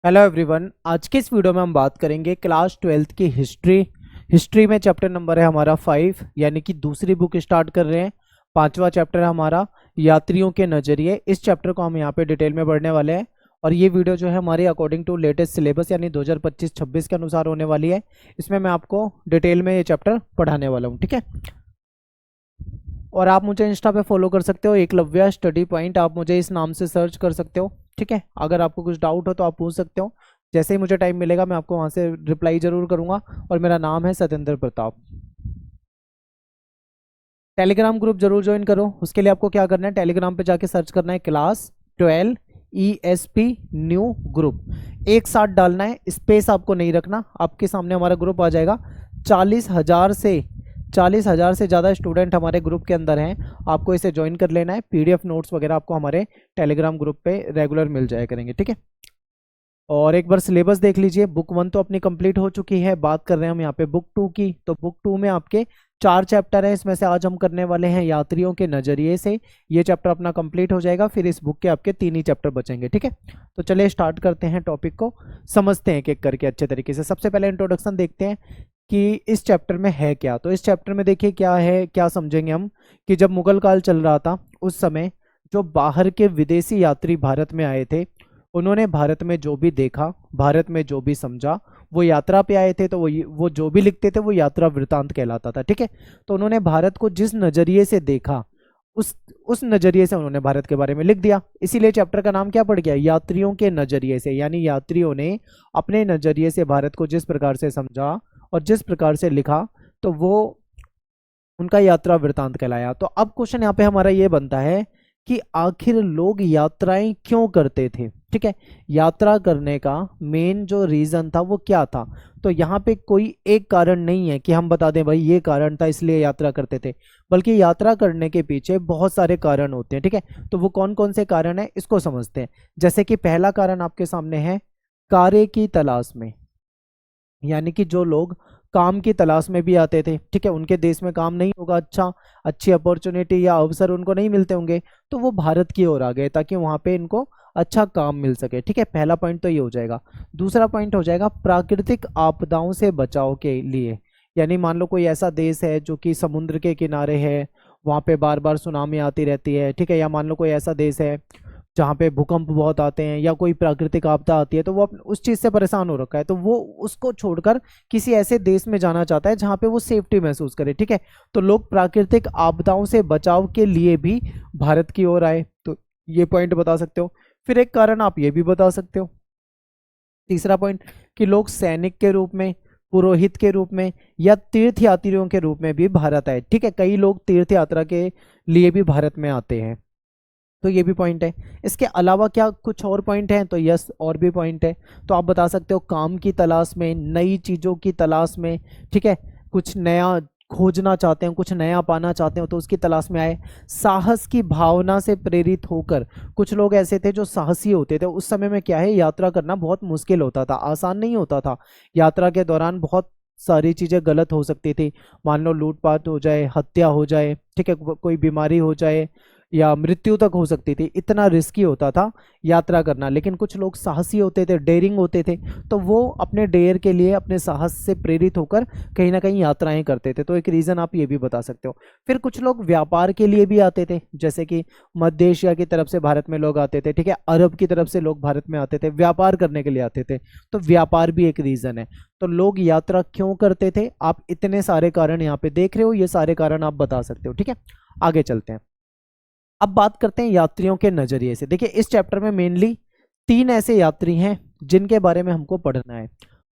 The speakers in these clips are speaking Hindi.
Hello everyone. आज के इस वीडियो में हम बात करेंगे क्लास 12th की हिस्ट्री में चैप्टर नंबर है हमारा 5, यानी कि दूसरी बुक स्टार्ट कर रहे हैं। 5वां चैप्टर है हमारा यात्रियों के नज़रिए। इस चैप्टर को हम यहाँ पे डिटेल में पढ़ने वाले हैं और ये वीडियो जो है हमारी अकॉर्डिंग टू लेटेस्ट सिलेबस यानी 2025-26 के अनुसार होने वाली है। इसमें मैं आपको डिटेल में ये चैप्टर पढ़ाने वाला हूँ, ठीक है। और आप मुझे इंस्टा पे फॉलो कर सकते हो, एकलव्य स्टडी पॉइंट, आप मुझे इस नाम से सर्च कर सकते हो, ठीक है। अगर आपको कुछ डाउट हो तो आप पूछ सकते हो। जैसे ही मुझे टाइम मिलेगा मैं आपको वहाँ से रिप्लाई जरूर करूँगा। और मेरा नाम है सत्येंद्र प्रताप। टेलीग्राम ग्रुप जरूर ज्वाइन करो। उसके लिए आपको क्या करना है, टेलीग्राम पे जाके सर्च करना है क्लास 12 ESP न्यू ग्रुप। एक साथ डालना है, स्पेस आपको नहीं रखना। आपके सामने हमारा ग्रुप आ जाएगा। 40,000 से ज़्यादा स्टूडेंट हमारे ग्रुप के अंदर हैं। आपको इसे ज्वाइन कर लेना है। PDF नोट्स वगैरह आपको हमारे टेलीग्राम ग्रुप पे रेगुलर मिल जाया करेंगे, ठीक है। और एक बार सिलेबस देख लीजिए। बुक 1 तो अपनी कंप्लीट हो चुकी है। बात कर रहे हैं हम यहाँ पे बुक 2 की। तो बुक 2 में आपके 4 चैप्टर हैं। इसमें से आज हम करने वाले हैं यात्रियों के नज़रिए से। ये चैप्टर अपना कंप्लीट हो जाएगा, फिर इस बुक के आपके 3 ही चैप्टर बचेंगे, ठीक है। तो चलिए स्टार्ट करते हैं, टॉपिक को समझते हैं एक एक करके अच्छे तरीके से। सबसे पहले इंट्रोडक्शन देखते हैं कि इस चैप्टर में है क्या। तो इस चैप्टर में देखिए क्या है, क्या समझेंगे हम कि जब मुगल काल चल रहा था उस समय जो बाहर के विदेशी यात्री भारत में आए थे, उन्होंने भारत में जो भी देखा, भारत में जो भी समझा, वो यात्रा पे आए थे तो वो जो भी लिखते थे वो यात्रा वृतांत कहलाता था, ठीक है। तो उन्होंने भारत को जिस नज़रिए से देखा उस नज़रिए से उन्होंने भारत के बारे में लिख दिया। इसीलिए चैप्टर का नाम क्या पड़ गया, यात्रियों के नज़रिए से। यानी यात्रियों ने अपने नज़रिए से भारत को जिस प्रकार से समझा और जिस प्रकार से लिखा, तो वो उनका यात्रा वृतांत कहलाया। तो अब क्वेश्चन यहाँ पे हमारा ये बनता है कि आखिर लोग यात्राएं क्यों करते थे, ठीक है। यात्रा करने का मेन जो रीजन था वो क्या था। तो यहाँ पे कोई एक कारण नहीं है कि हम बता दें भाई ये कारण था इसलिए यात्रा करते थे, बल्कि यात्रा करने के पीछे बहुत सारे कारण होते हैं, ठीक है। तो वो कौन कौन से कारण है इसको समझते हैं। जैसे कि पहला कारण आपके सामने है कार्य की तलाश में। यानी कि जो लोग काम की तलाश में भी आते थे, ठीक है, उनके देश में काम नहीं होगा, अच्छी अपॉर्चुनिटी या अवसर उनको नहीं मिलते होंगे, तो वो भारत की ओर आ गए ताकि वहाँ पे इनको अच्छा काम मिल सके, ठीक है। पहला पॉइंट तो ये हो जाएगा। दूसरा पॉइंट हो जाएगा प्राकृतिक आपदाओं से बचाव के लिए। यानी मान लो कोई ऐसा देश है जो कि समुद्र के किनारे है, वहाँ पे बार बार सुनामी आती रहती है, ठीक है। या मान लो कोई ऐसा देश है जहाँ पे भूकंप बहुत आते हैं या कोई प्राकृतिक आपदा आती है, तो वो उस चीज़ से परेशान हो रखा है, तो वो उसको छोड़कर किसी ऐसे देश में जाना चाहता है जहाँ पे वो सेफ्टी महसूस करे, ठीक है। तो लोग प्राकृतिक आपदाओं से बचाव के लिए भी भारत की ओर आए, तो ये पॉइंट बता सकते हो। फिर एक कारण आप ये भी बता सकते हो, तीसरा पॉइंट, कि लोग सैनिक के रूप में, पुरोहित के रूप में या तीर्थ यात्रियों के रूप में भी भारत आए, ठीक है। कई लोग तीर्थ यात्रा के लिए भी भारत में आते हैं, तो ये भी पॉइंट है। इसके अलावा क्या कुछ और पॉइंट हैं, तो यस और भी पॉइंट है। तो आप बता सकते हो काम की तलाश में, नई चीज़ों की तलाश में, ठीक है। कुछ नया खोजना चाहते हो, कुछ नया पाना चाहते हो तो उसकी तलाश में आए। साहस की भावना से प्रेरित होकर, कुछ लोग ऐसे थे जो साहसी होते थे। उस समय में क्या है, यात्रा करना बहुत मुश्किल होता था, आसान नहीं होता था। यात्रा के दौरान बहुत सारी चीज़ें गलत हो सकती थी। मान लो लूटपाट हो जाए, हत्या हो जाए, ठीक है, कोई बीमारी हो जाए या मृत्यु तक हो सकती थी। इतना रिस्की होता था यात्रा करना। लेकिन कुछ लोग साहसी होते थे, डेयरिंग होते थे, तो वो अपने डेयर के लिए, अपने साहस से प्रेरित होकर कहीं ना कहीं यात्राएं करते थे। तो एक रीज़न आप ये भी बता सकते हो। फिर कुछ लोग व्यापार के लिए भी आते थे, जैसे कि मध्य एशिया की तरफ से भारत में लोग आते थे, ठीक है। अरब की तरफ से लोग भारत में आते थे, व्यापार करने के लिए आते थे। तो व्यापार भी एक रीज़न है। तो लोग यात्रा क्यों करते थे, आप इतने सारे कारण यहाँ पे देख रहे हो, ये सारे कारण आप बता सकते हो, ठीक है। आगे चलते हैं। अब बात करते हैं यात्रियों के नज़रिए से। देखिए इस चैप्टर में मेनली 3 ऐसे यात्री हैं जिनके बारे में हमको पढ़ना है,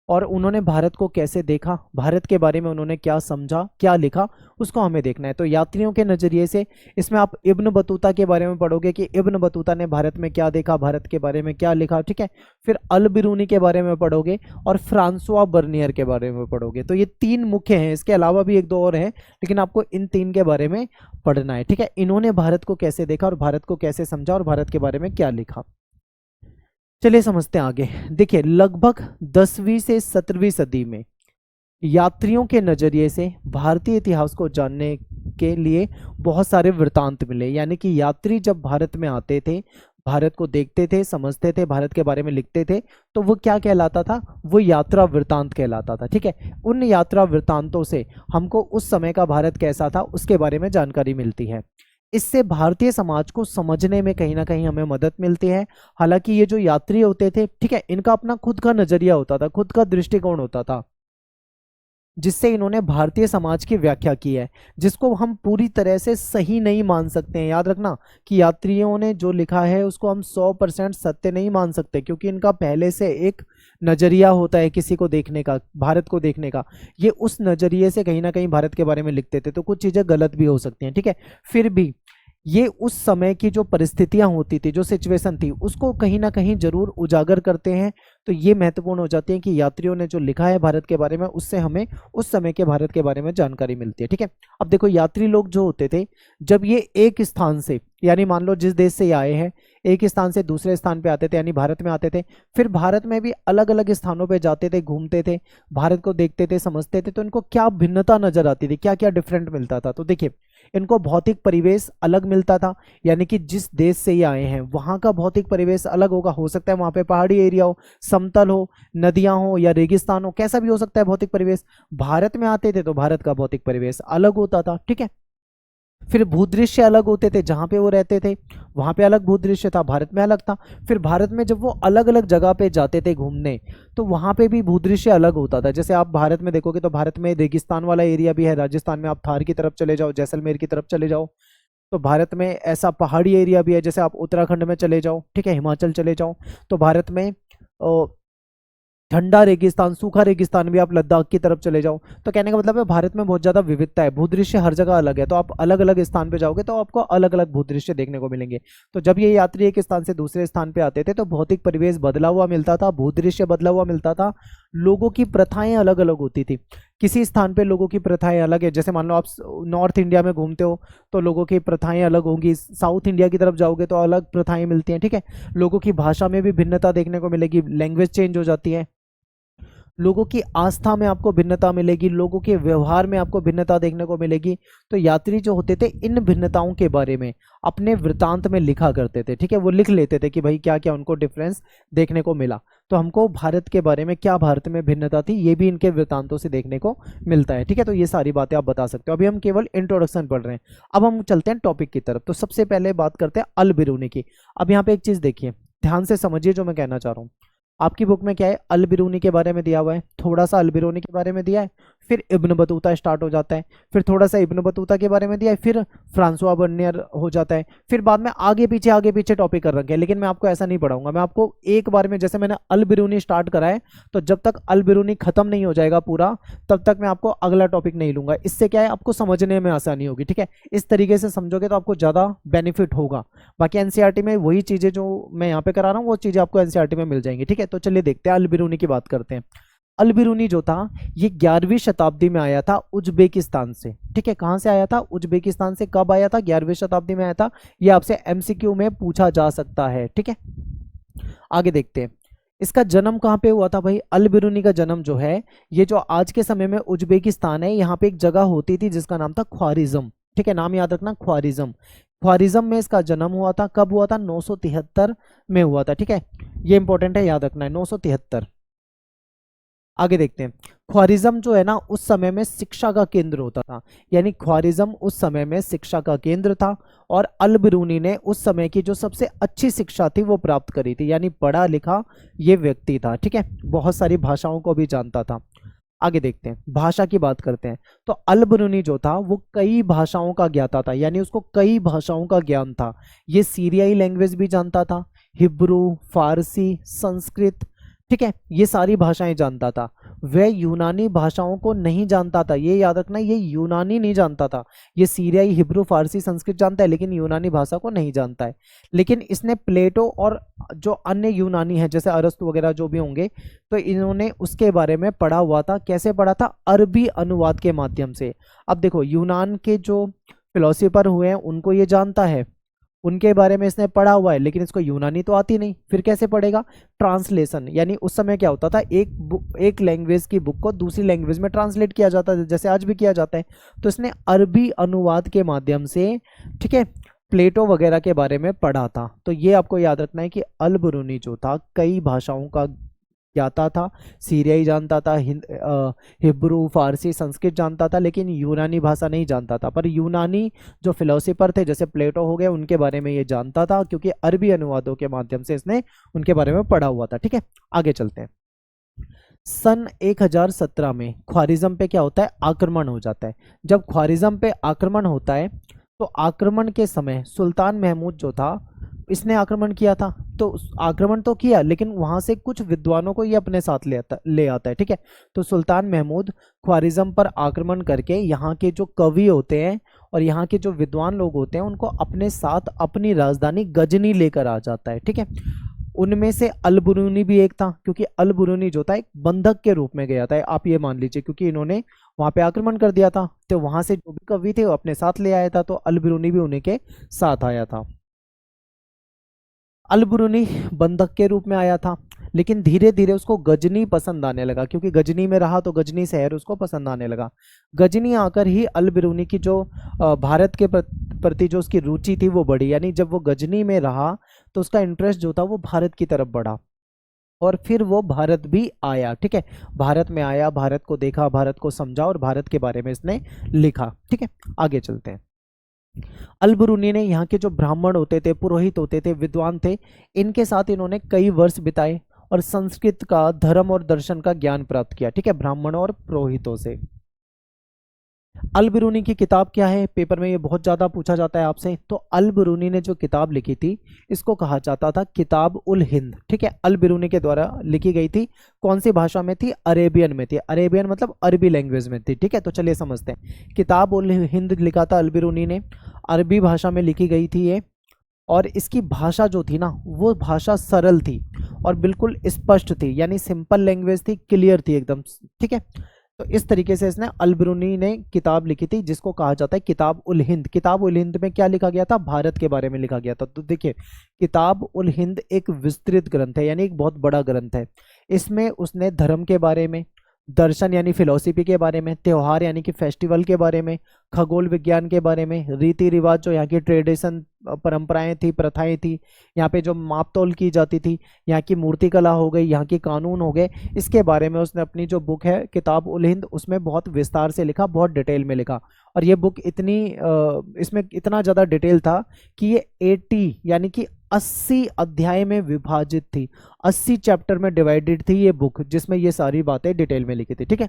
और उन्होंने भारत को कैसे देखा, भारत के बारे में उन्होंने क्या समझा, क्या लिखा, उसको हमें देखना है। तो यात्रियों के नज़रिए से इसमें आप इब्न बतूता के बारे में पढ़ोगे कि इब्न बतूता ने भारत में क्या देखा, भारत के बारे में क्या लिखा, ठीक है। फिर अल बिरूनी के बारे में पढ़ोगे और फ्रांसवा बर्नियर के बारे में पढ़ोगे। तो ये 3 मुख्य हैं, इसके अलावा भी 1-2 और हैं, लेकिन आपको इन 3 के बारे में पढ़ना है, ठीक है। इन्होंने भारत को कैसे देखा और भारत को कैसे समझा और भारत के बारे में क्या लिखा। चलिए समझते हैं आगे। देखिए लगभग 10वीं से 17वीं सदी में यात्रियों के नज़रिए से भारतीय इतिहास को जानने के लिए बहुत सारे वृतांत मिले। यानी कि यात्री जब भारत में आते थे भारत को देखते थे, समझते थे, भारत के बारे में लिखते थे, तो वो क्या कहलाता था? वो यात्रा वृत्तांत कहलाता था। ठीक है, उन यात्रा वृत्तांतों से हमको उस समय का भारत कैसा था उसके बारे में जानकारी मिलती है। इससे भारतीय समाज को समझने में कहीं ना कहीं हमें मदद मिलती है। हालांकि ये जो यात्री होते थे, ठीक है, इनका अपना खुद का नजरिया होता था, खुद का दृष्टिकोण होता था, जिससे इन्होंने भारतीय समाज की व्याख्या की है, जिसको हम पूरी तरह से सही नहीं मान सकते हैं। याद रखना कि यात्रियों ने जो लिखा है उसको हम 100% सत्य नहीं मान सकते, क्योंकि इनका पहले से एक नजरिया होता है किसी को देखने का, भारत को देखने का। ये उस नजरिए से कहीं ना कहीं भारत के बारे में लिखते थे, तो कुछ चीजें गलत भी हो सकती हैं। ठीक है, फिर भी ये उस समय की जो परिस्थितियां होती थी, जो सिचुएशन थी, उसको कहीं ना कहीं जरूर उजागर करते हैं। तो ये महत्वपूर्ण हो जाती है कि यात्रियों ने जो लिखा है भारत के बारे में, उससे हमें उस समय के भारत के बारे में जानकारी मिलती है। ठीक है, अब देखो यात्री लोग जो होते थे, जब ये एक स्थान से, यानी मान लो जिस देश से ये आए हैं, एक स्थान से दूसरे स्थान पे आते थे, यानी भारत में आते थे, फिर भारत में भी अलग अलग स्थानों पे जाते थे, घूमते थे, भारत को देखते थे, समझते थे, तो इनको क्या भिन्नता नजर आती थी, क्या क्या डिफरेंट मिलता था? तो देखिए, इनको भौतिक परिवेश अलग मिलता था, यानी कि जिस देश से ये आए हैं वहां का भौतिक परिवेश अलग होगा। हो सकता है वहां पे पहाड़ी एरिया हो, समतल हो, नदियां हो या रेगिस्तान हो, कैसा भी हो सकता है भौतिक परिवेश। भारत में आते थे तो भारत का भौतिक परिवेश अलग होता था। ठीक है, फिर भूदृश्य अलग होते थे, जहां पे वो रहते थे वहां पे अलग भूदृश्य था, भारत में अलग था। फिर भारत में जब वो अलग अलग जगह पे जाते थे घूमने, तो वहां पे भी भूदृश्य अलग होता था। जैसे आप भारत में देखोगे तो भारत में रेगिस्तान वाला एरिया भी है, राजस्थान में आप थार की तरफ चले जाओ, जैसलमेर की तरफ चले जाओ, तो भारत में ऐसा पहाड़ी एरिया भी है। जैसे आप उत्तराखंड में चले जाओ, ठीक है, हिमाचल चले जाओ, तो भारत में ठंडा रेगिस्तान, सूखा रेगिस्तान भी, आप लद्दाख की तरफ चले जाओ। तो कहने का मतलब है भारत में बहुत ज्यादा विविधता है, भूदृश्य हर जगह अलग है। तो आप अलग अलग स्थान पे जाओगे तो आपको अलग अलग भूदृश्य देखने को मिलेंगे। तो जब ये यात्री एक स्थान से दूसरे स्थान पे आते थे तो भौतिक परिवेश बदला हुआ मिलता था, भूदृश्य बदला हुआ मिलता था, लोगों की प्रथाएं अलग अलग होती थी। किसी स्थान पे लोगों की प्रथाएं अलग है, जैसे मान लो आप नॉर्थ इंडिया में घूमते हो तो लोगों की प्रथाएं अलग होंगी, साउथ इंडिया की तरफ जाओगे तो अलग प्रथाएं मिलती हैं। ठीक है, लोगों की भाषा में भी भिन्नता देखने को मिलेगी, लैंग्वेज चेंज हो जाती है, लोगों की आस्था में आपको भिन्नता मिलेगी, लोगों के व्यवहार में आपको भिन्नता देखने को मिलेगी। तो यात्री जो होते थे इन भिन्नताओं के बारे में अपने वृतांत में लिखा करते थे। ठीक है, वो लिख लेते थे कि भाई क्या क्या उनको डिफरेंस देखने को मिला। तो हमको भारत के बारे में, क्या भारत में भिन्नता थी, ये भी इनके वृतांतों से देखने को मिलता है। ठीक है, तो ये सारी बातें आप बता सकते हो। अभी हम केवल इंट्रोडक्शन पढ़ रहे हैं, अब हम चलते हैं टॉपिक की तरफ। तो सबसे पहले बात करते हैं अल बिरूनी की। अब यहाँ पे एक चीज देखिए, ध्यान से समझिए जो मैं कहना चाह रहा हूँ। आपकी बुक में क्या है, अल बिरूनी के बारे में दिया हुआ है, थोड़ा सा अल बिरूनी के बारे में दिया है, फिर इब्न बतूता स्टार्ट हो जाता है, फिर थोड़ा सा इब्न बतूता के बारे में दिया है, फिर फ्रांसवा बर्नियर हो जाता है, फिर बाद में आगे पीछे टॉपिक कर रखे हैं। लेकिन मैं आपको ऐसा नहीं पढ़ाऊंगा, मैं आपको एक बार में, जैसे मैंने अल बिरूनी स्टार्ट करा है, तो जब तक अल बिरूनी खत्म नहीं हो जाएगा पूरा, तब तक मैं आपको अगला टॉपिक नहीं लूंगा। इससे क्या है, आपको समझने में आसानी होगी। ठीक है, इस तरीके से समझोगे तो आपको ज्यादा बेनिफिट होगा। बाकी एनसीईआरटी में वही चीजें जो मैं यहाँ पे करा रहा हूँ वो चीजें आपको एनसीईआरटी में मिल जाएंगी। ठीक है, तो चलिए देखते हैं, अल बिरूनी की बात करते हैं। अल बिरूनी जो था ये 11वीं शताब्दी में आया था उज्बेकिस्तान से। ठीक है, कहां से आया था? उज्बेकिस्तान से। कब आया था? 11वीं शताब्दी में आया था। ये आपसे एमसीक्यू में पूछा जा सकता है। ठीक है, आगे देखते हैं, इसका जन्म कहाँ पे हुआ था भाई? अल बिरूनी का जन्म जो है, ये जो आज के समय में उज्बेकिस्तान है, यहाँ पे एक जगह होती थी जिसका नाम था ख्वारिज्म। ठीक है, नाम याद रखना, ख्वारिज्म। ख्वारिज्म में इसका जन्म हुआ था। कब हुआ था? 973 में हुआ था। ठीक है, ये इंपॉर्टेंट है, याद रखना है, 973। आगे देखते हैं, ख्वारिज्म जो है ना उस समय में शिक्षा का केंद्र होता था, यानी ख्वारिज्म उस समय में शिक्षा का केंद्र था। और अल बिरूनी ने उस समय की जो सबसे अच्छी शिक्षा थी वो प्राप्त करी थी, यानी पढ़ा लिखा ये व्यक्ति था। ठीक है, बहुत सारी भाषाओं को भी जानता था। आगे देखते हैं, भाषा की बात करते हैं। तो अल बिरूनी जो था वो कई भाषाओं का ज्ञाता था, यानी उसको कई भाषाओं का ज्ञान था। ये सीरियाई लैंग्वेज भी जानता था, हिब्रू, फारसी, संस्कृत, ठीक है, ये सारी भाषाएं जानता था। वह यूनानी भाषाओं को नहीं जानता था, ये याद रखना, ये यूनानी नहीं जानता था। ये सीरियाई, हिब्रू, फारसी, संस्कृत जानता है लेकिन यूनानी भाषा को नहीं जानता है। लेकिन इसने प्लेटो और जो अन्य यूनानी है जैसे अरस्तु वगैरह जो भी होंगे, तो इन्होंने उसके बारे में पढ़ा हुआ था। कैसे पढ़ा था? अरबी अनुवाद के माध्यम से। अब देखो, यूनान के जो फिलोसोफर हुए हैं उनको ये जानता है, उनके बारे में इसने पढ़ा हुआ है, लेकिन इसको यूनानी तो आती नहीं, फिर कैसे पढ़ेगा? ट्रांसलेशन, यानी उस समय क्या होता था, एक लैंग्वेज की बुक को दूसरी लैंग्वेज में ट्रांसलेट किया जाता था, जैसे आज भी किया जाता है। तो इसने अरबी अनुवाद के माध्यम से, ठीक है, प्लेटो वगैरह के बारे में पढ़ा था। तो ये आपको याद रखना है कि अल बिरूनी जो था कई भाषाओं का ज्ञाता था। सीरियाई जानता था, हिब्रू, फारसी, संस्कृत जानता था, लेकिन यूनानी भाषा नहीं जानता था। पर यूनानी जो फिलोसोफर थे जैसे प्लेटो हो गए उनके बारे में ये जानता था, क्योंकि अरबी अनुवादों के माध्यम से इसने उनके बारे में पढ़ा हुआ था। ठीक है, आगे चलते हैं। सन 1017 में ख्वारिज्म पे क्या होता है, आक्रमण हो जाता है। जब ख्वारिज्म पे आक्रमण होता है तो आक्रमण के समय सुल्तान महमूद जो था इसने आक्रमण किया था। तो आक्रमण तो किया, लेकिन वहां से कुछ विद्वानों को ये अपने साथ ले आता है। ठीक है, तो सुल्तान महमूद ख्वारिज्म पर आक्रमण करके यहाँ के जो कवि होते हैं और यहाँ के जो विद्वान लोग होते हैं उनको अपने साथ अपनी राजधानी गजनी लेकर आ जाता है। ठीक है, उनमें से अल बिरूनी भी एक था, क्योंकि अल बिरूनी जो था एक बंधक के रूप में गया था, आप ये मान लीजिए, क्योंकि इन्होंने वहां पे आक्रमण कर दिया था। तो वहां से जो भी कवि थे वो अपने साथ ले आया था, तो अल बिरूनी भी उन्हीं के साथ आया था। अल बिरूनी बंधक के रूप में आया था, लेकिन धीरे धीरे उसको गजनी पसंद आने लगा, क्योंकि गजनी में रहा तो गजनी शहर उसको पसंद आने लगा। गजनी आकर ही अल बिरूनी की जो भारत के प्रति जो उसकी रुचि थी वो बढ़ी, यानी जब वो गजनी में रहा तो उसका इंटरेस्ट जो था वो भारत की तरफ बढ़ा, और फिर वो भारत भी आया। ठीक है, भारत में आया, भारत को देखा, भारत को समझा और भारत के बारे में इसने लिखा। ठीक है, आगे चलते हैं। अल बिरूनी ने यहाँ के जो ब्राह्मण होते थे, पुरोहित होते थे, विद्वान थे, इनके साथ इन्होंने कई वर्ष बिताए और संस्कृत का, धर्म और दर्शन का ज्ञान प्राप्त किया। ठीक है, ब्राह्मणों और पुरोहितों से। अल बिरूनी की किताब क्या है, पेपर में ये बहुत ज़्यादा पूछा जाता है आपसे। तो अल बिरूनी ने जो किताब लिखी थी इसको कहा जाता था किताब उल हिंद। ठीक है, अल बिरूनी के द्वारा लिखी गई थी। कौन सी भाषा में थी, अरेबियन में थी। अरेबियन मतलब अरबी लैंग्वेज में थी। ठीक है, तो चलिए समझते हैं। किताब उल हिंद लिखा था अल बिरूनी ने, अरबी भाषा में लिखी गई थी ये, और इसकी भाषा जो थी ना वो भाषा सरल थी और बिल्कुल स्पष्ट थी, यानी सिंपल लैंग्वेज थी, क्लियर थी एकदम। ठीक है, तो इस तरीके से इसने अल बिरूनी ने किताब लिखी थी जिसको कहा जाता है किताब उल हिंद। किताब उल हिंद में क्या लिखा गया था, भारत के बारे में लिखा गया था। तो देखिए, किताब उल हिंद एक विस्तृत ग्रंथ है, यानी एक बहुत बड़ा ग्रंथ है। इसमें उसने धर्म के बारे में, दर्शन यानी फिलोसफी के बारे में, त्योहार यानी कि फेस्टिवल के बारे में, खगोल विज्ञान के बारे में, रीति रिवाज जो यहाँ की ट्रेडिशन परंपराएं थी, प्रथाएं थी, यहाँ पे जो माप तोल की जाती थी, यहाँ की मूर्ति कला हो गई, यहाँ की कानून हो गए, इसके बारे में उसने अपनी जो बुक है किताब उल हिंद उसमें बहुत विस्तार से लिखा, बहुत डिटेल में लिखा। और ये बुक इतनी इसमें इतना ज़्यादा डिटेल था कि ये 80 यानी कि 80 अध्याय में विभाजित थी, 80 चैप्टर में डिवाइडेड थी ये बुक, जिसमें ये सारी बातें डिटेल में लिखी थी। ठीक है,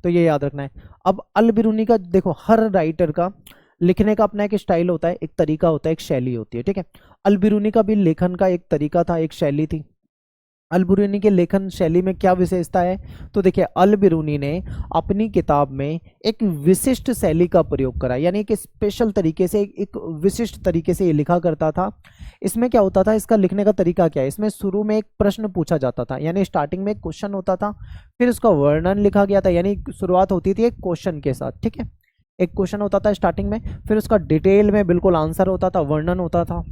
तो ये याद रखना है। अब अल बिरूनी का देखो, हर राइटर का लिखने का अपना एक स्टाइल होता है, एक तरीका होता है, एक शैली होती है। ठीक है, अल बिरूनी का भी लेखन का एक तरीका था, एक शैली थी। अल बिरूनी के लेखन शैली में क्या विशेषता है, तो देखिए अल बिरूनी ने अपनी किताब में एक विशिष्ट शैली का प्रयोग करा, यानी एक स्पेशल तरीके से, एक विशिष्ट तरीके से ये लिखा करता था। इसमें क्या होता था, इसका लिखने का तरीका क्या है, इसमें शुरू में एक प्रश्न पूछा जाता था, यानी स्टार्टिंग में एक क्वेश्चन होता था, फिर उसका वर्णन लिखा गया था, यानी शुरुआत होती थी एक क्वेश्चन के साथ। ठीक है, एक क्वेश्चन होता था स्टार्टिंग में, फिर उसका डिटेल में बिल्कुल आंसर होता था, वर्णन होता था,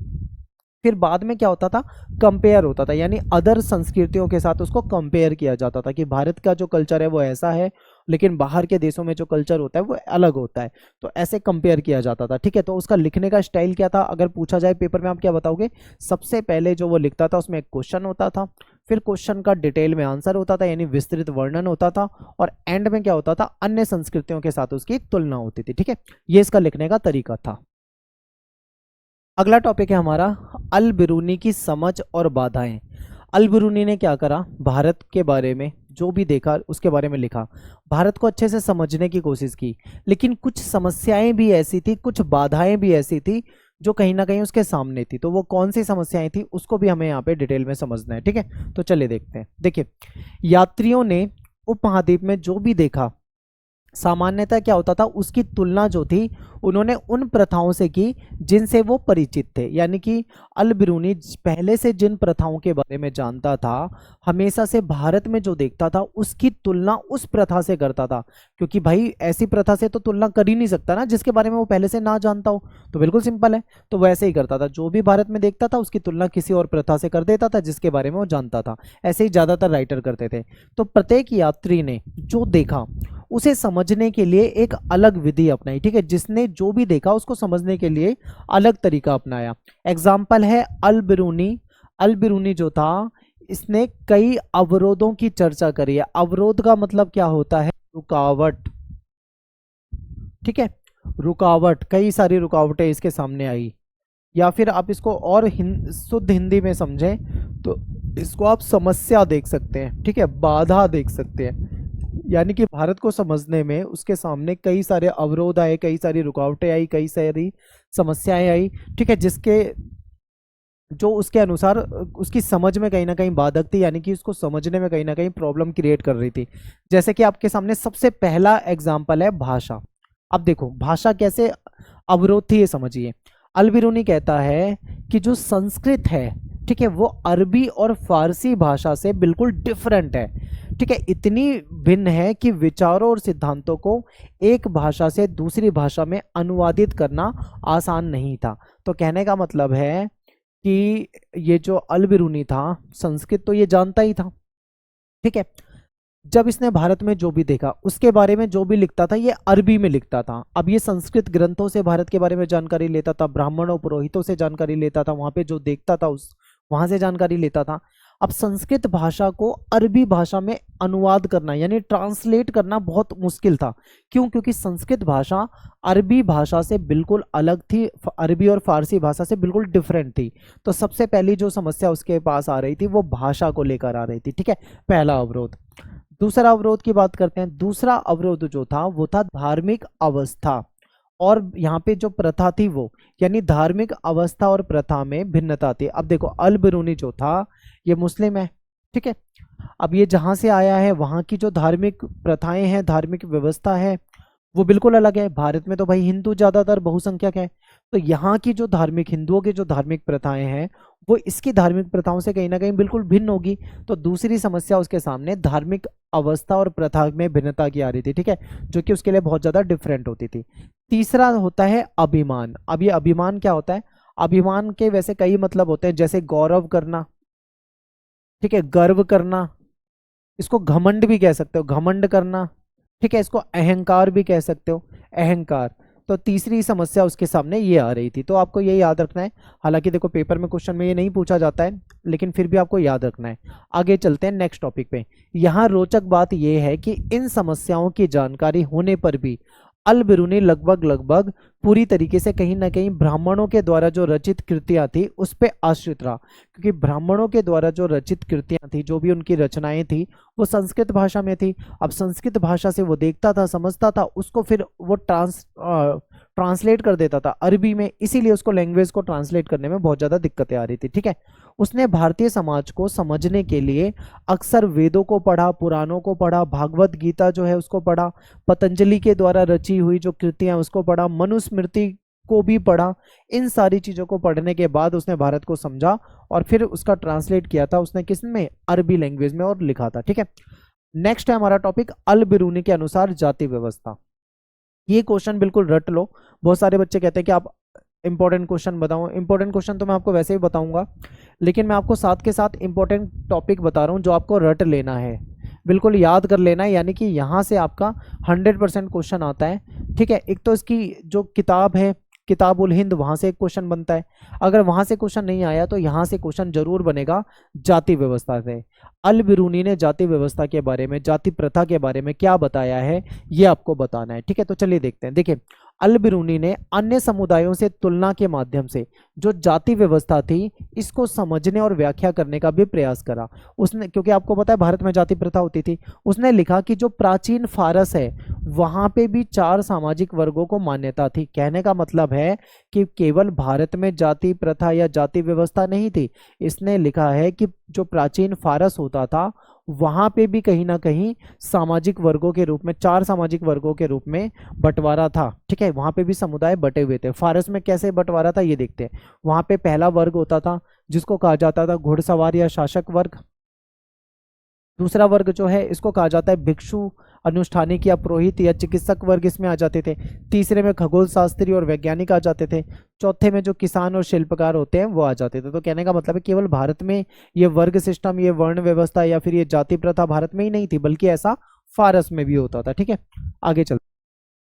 फिर बाद में क्या होता था, कंपेयर होता था, यानी अदर संस्कृतियों के साथ उसको कंपेयर किया जाता था कि भारत का जो कल्चर है वो ऐसा है, लेकिन बाहर के देशों में जो कल्चर होता है वो अलग होता है, तो ऐसे कंपेयर किया जाता था। ठीक है, तो उसका लिखने का स्टाइल क्या था, अगर पूछा जाए पेपर में आप क्या बताओगे, सबसे पहले जो वो लिखता था उसमें एक क्वेश्चन होता था, फिर क्वेश्चन का डिटेल में आंसर होता था, यानी विस्तृत वर्णन होता था, और एंड में क्या होता था, अन्य संस्कृतियों के साथ उसकी तुलना होती थी। ठीक है, ये इसका लिखने का तरीका था। अगला टॉपिक है हमारा अल बिरूनी की समझ और बाधाएं। अल बिरूनी ने क्या करा, भारत के बारे में जो भी देखा उसके बारे में लिखा, भारत को अच्छे से समझने की कोशिश की, लेकिन कुछ समस्याएं भी ऐसी थी, कुछ बाधाएं भी ऐसी थी जो कहीं ना कहीं उसके सामने थी। तो वो कौन सी समस्याएं थी उसको भी हमें यहाँ पे डिटेल में समझना है। ठीक है, तो चलिए देखते हैं। देखिए, यात्रियों ने उपमहाद्वीप में जो भी देखा, सामान्यतः क्या होता था, उसकी तुलना जो थी उन्होंने उन प्रथाओं से की जिनसे वो परिचित थे, यानी कि अल बिरूनी पहले से जिन प्रथाओं के बारे में जानता था, हमेशा से भारत में जो देखता था उसकी तुलना उस प्रथा से करता था, क्योंकि भाई ऐसी प्रथा से तो तुलना कर ही नहीं सकता ना जिसके बारे में वो पहले से ना जानता हो, तो बिल्कुल सिंपल है। तो वैसे ही करता था, जो भी भारत में देखता था उसकी तुलना किसी और प्रथा से कर देता था जिसके बारे में वो जानता था। ऐसे ही ज़्यादातर राइटर करते थे। तो प्रत्येक यात्री ने जो देखा उसे समझने के लिए एक अलग विधि अपनाई, ठीक है, जिसने जो भी देखा उसको समझने के लिए अलग तरीका अपनाया। एग्जाम्पल है अल बिरूनी। अल बिरूनी जो था, इसने कई अवरोधों की चर्चा करी है। अवरोध का मतलब क्या होता है? रुकावट, ठीक है, रुकावट, कई सारी रुकावटें इसके सामने आई। या फिर आप इसको और शुद्ध हिंदी में समझें तो इसको आप समस्या देख सकते हैं, ठीक है, बाधा देख सकते हैं। यानी कि भारत को समझने में उसके सामने कई सारे अवरोध आए, कई सारी रुकावटें आई, कई सारी समस्याएं आई, ठीक है, जिसके जो उसके अनुसार उसकी समझ में कहीं ना कहीं बाधक थी, यानी कि उसको समझने में कहीं ना कहीं प्रॉब्लम क्रिएट कर रही थी। जैसे कि आपके सामने सबसे पहला एग्जाम्पल है भाषा। अब देखो भाषा कैसे अवरोध थी ये समझिए। अल बिरूनी कहता है कि जो संस्कृत है, ठीक है, वो अरबी और फारसी भाषा से बिल्कुल डिफरेंट है, ठीक है, इतनी भिन्न है कि विचारों और सिद्धांतों को एक भाषा से दूसरी भाषा में अनुवादित करना आसान नहीं था। तो कहने का मतलब है कि ये जो अल बिरूनी था, संस्कृत तो ये जानता ही था, ठीक है, जब इसने भारत में जो भी देखा उसके बारे में जो भी लिखता था ये अरबी में लिखता था। अब ये संस्कृत ग्रंथों से भारत के बारे में जानकारी लेता था, ब्राह्मणों पुरोहितों से जानकारी लेता था, वहां पे जो देखता था उस वहां से जानकारी लेता था। अब संस्कृत भाषा को अरबी भाषा में अनुवाद करना यानी ट्रांसलेट करना बहुत मुश्किल था। क्यों? क्योंकि संस्कृत भाषा अरबी भाषा से बिल्कुल अलग थी, अरबी और फारसी भाषा से बिल्कुल डिफरेंट थी। तो सबसे पहली जो समस्या उसके पास आ रही थी वो भाषा को लेकर आ रही थी, ठीक है, पहला अवरोध। दूसरा अवरोध की बात करते हैं। दूसरा अवरोध जो था वो था धार्मिक अवस्था, और यहाँ पे जो प्रथा थी वो, यानी धार्मिक अवस्था और प्रथा में भिन्नता थी। अब देखो अल बिरूनी जो था ये मुस्लिम है, ठीक है, अब ये जहाँ से आया है वहाँ की जो धार्मिक प्रथाएं हैं, धार्मिक व्यवस्था है, वो बिल्कुल अलग है। भारत में तो भाई हिंदू ज्यादातर बहुसंख्यक है, तो यहाँ की जो धार्मिक, हिंदुओं की जो धार्मिक प्रथाएं हैं वो इसकी धार्मिक प्रथाओं से कहीं ना कहीं बिल्कुल भिन्न होगी। तो दूसरी समस्या उसके सामने धार्मिक अवस्था और प्रथा में भिन्नता की आ रही थी, ठीक है, जो कि उसके लिए बहुत ज्यादा डिफरेंट होती थी। तीसरा होता है अभिमान। अब ये अभिमान क्या होता है? अभिमान के वैसे कई मतलब होते हैं, जैसे गौरव करना, ठीक है, गर्व करना, इसको घमंड भी कह सकते हो, घमंड करना, ठीक है, इसको अहंकार भी कह सकते हो, अहंकार। तो तीसरी समस्या उसके सामने ये आ रही थी। तो आपको ये याद रखना है। हालांकि देखो पेपर में क्वेश्चन में ये नहीं पूछा जाता है, लेकिन फिर भी आपको याद रखना है। आगे चलते हैं नेक्स्ट टॉपिक पे। यहाँ रोचक बात ये है कि इन समस्याओं की जानकारी होने पर भी अल बिरूनी लगभग लगभग पूरी तरीके से कहीं ना कहीं ब्राह्मणों के द्वारा जो रचित कृतियां थी उस पे आश्रित रहा, क्योंकि ब्राह्मणों के द्वारा जो रचित कृतियां थी, जो भी उनकी रचनाएं थी, वो संस्कृत भाषा में थी। अब संस्कृत भाषा से वो देखता था, समझता था, उसको फिर वो ट्रांसलेट कर देता था अरबी में, इसीलिए उसको लैंग्वेज को ट्रांसलेट करने में बहुत ज़्यादा दिक्कतें आ रही थी, ठीक है। उसने भारतीय समाज को समझने के लिए अक्सर वेदों को पढ़ा, पुराणों को पढ़ा, भागवत गीता जो है उसको पढ़ा, पतंजलि के द्वारा रची हुई जो कृतियां उसको पढ़ा, मनुस्मृति को भी पढ़ा। इन सारी चीज़ों को पढ़ने के बाद उसने भारत को समझा और फिर उसका ट्रांसलेट किया था उसने किस में? अरबी लैंग्वेज में, और लिखा था, ठीक है। नेक्स्ट है हमारा टॉपिक अल बिरूनी के अनुसार जाति व्यवस्था। ये क्वेश्चन बिल्कुल रट लो। बहुत सारे बच्चे कहते हैं कि आप इंपॉर्टेंट क्वेश्चन बताओ। इंपॉर्टेंट क्वेश्चन तो मैं आपको वैसे ही बताऊंगा, लेकिन मैं आपको साथ के साथ इंपॉर्टेंट टॉपिक बता रहा हूँ जो आपको रट लेना है, बिल्कुल याद कर लेना है, यानी कि यहाँ से आपका 100% क्वेश्चन आता है, ठीक है। एक तो इसकी जो किताब है, किताब उल हिंद, वहाँ से एक क्वेश्चन बनता है। अगर वहाँ से क्वेश्चन नहीं आया तो यहाँ से क्वेश्चन जरूर बनेगा जाति व्यवस्था से। अल बिरूनी ने जाति व्यवस्था के बारे में, जाति प्रथा के बारे में क्या बताया है ये आपको बताना है, ठीक है। तो चलिए देखते हैं। देखिए अल बिरूनी ने अन्य समुदायों से तुलना के माध्यम से जो जाति व्यवस्था थी इसको समझने और व्याख्या करने का भी प्रयास करा उसने, क्योंकि आपको पता है भारत में जाति प्रथा होती थी। उसने लिखा कि जो प्राचीन फारस है वहां पे भी 4 सामाजिक वर्गों को मान्यता थी। कहने का मतलब है कि केवल भारत में जाति प्रथा या जाति व्यवस्था नहीं थी। इसने लिखा है कि जो प्राचीन फारस होता था वहां पे भी कहीं ना कहीं सामाजिक वर्गों के रूप में, 4 सामाजिक वर्गों के रूप में बंटवारा था, ठीक है। वहां पे भी समुदाय बटे हुए थे। फारस में कैसे बंटवारा था ये देखते हैं। वहां पे पहला वर्ग होता था जिसको कहा जाता था घुड़सवार या शासक वर्ग। दूसरा वर्ग जो है इसको कहा जाता है भिक्षु, अनुष्ठानिक या पुरोहित या चिकित्सक वर्ग इसमें आ जाते थे। तीसरे में खगोल शास्त्री और वैज्ञानिक आ जाते थे। चौथे में जो किसान और शिल्पकार होते हैं वो आ जाते थे। तो कहने का मतलब है केवल भारत में ये वर्ग सिस्टम, ये वर्ण व्यवस्था या फिर ये जाति प्रथा भारत में ही नहीं थी, बल्कि ऐसा फारस में भी होता था। ठीक है, आगे चल।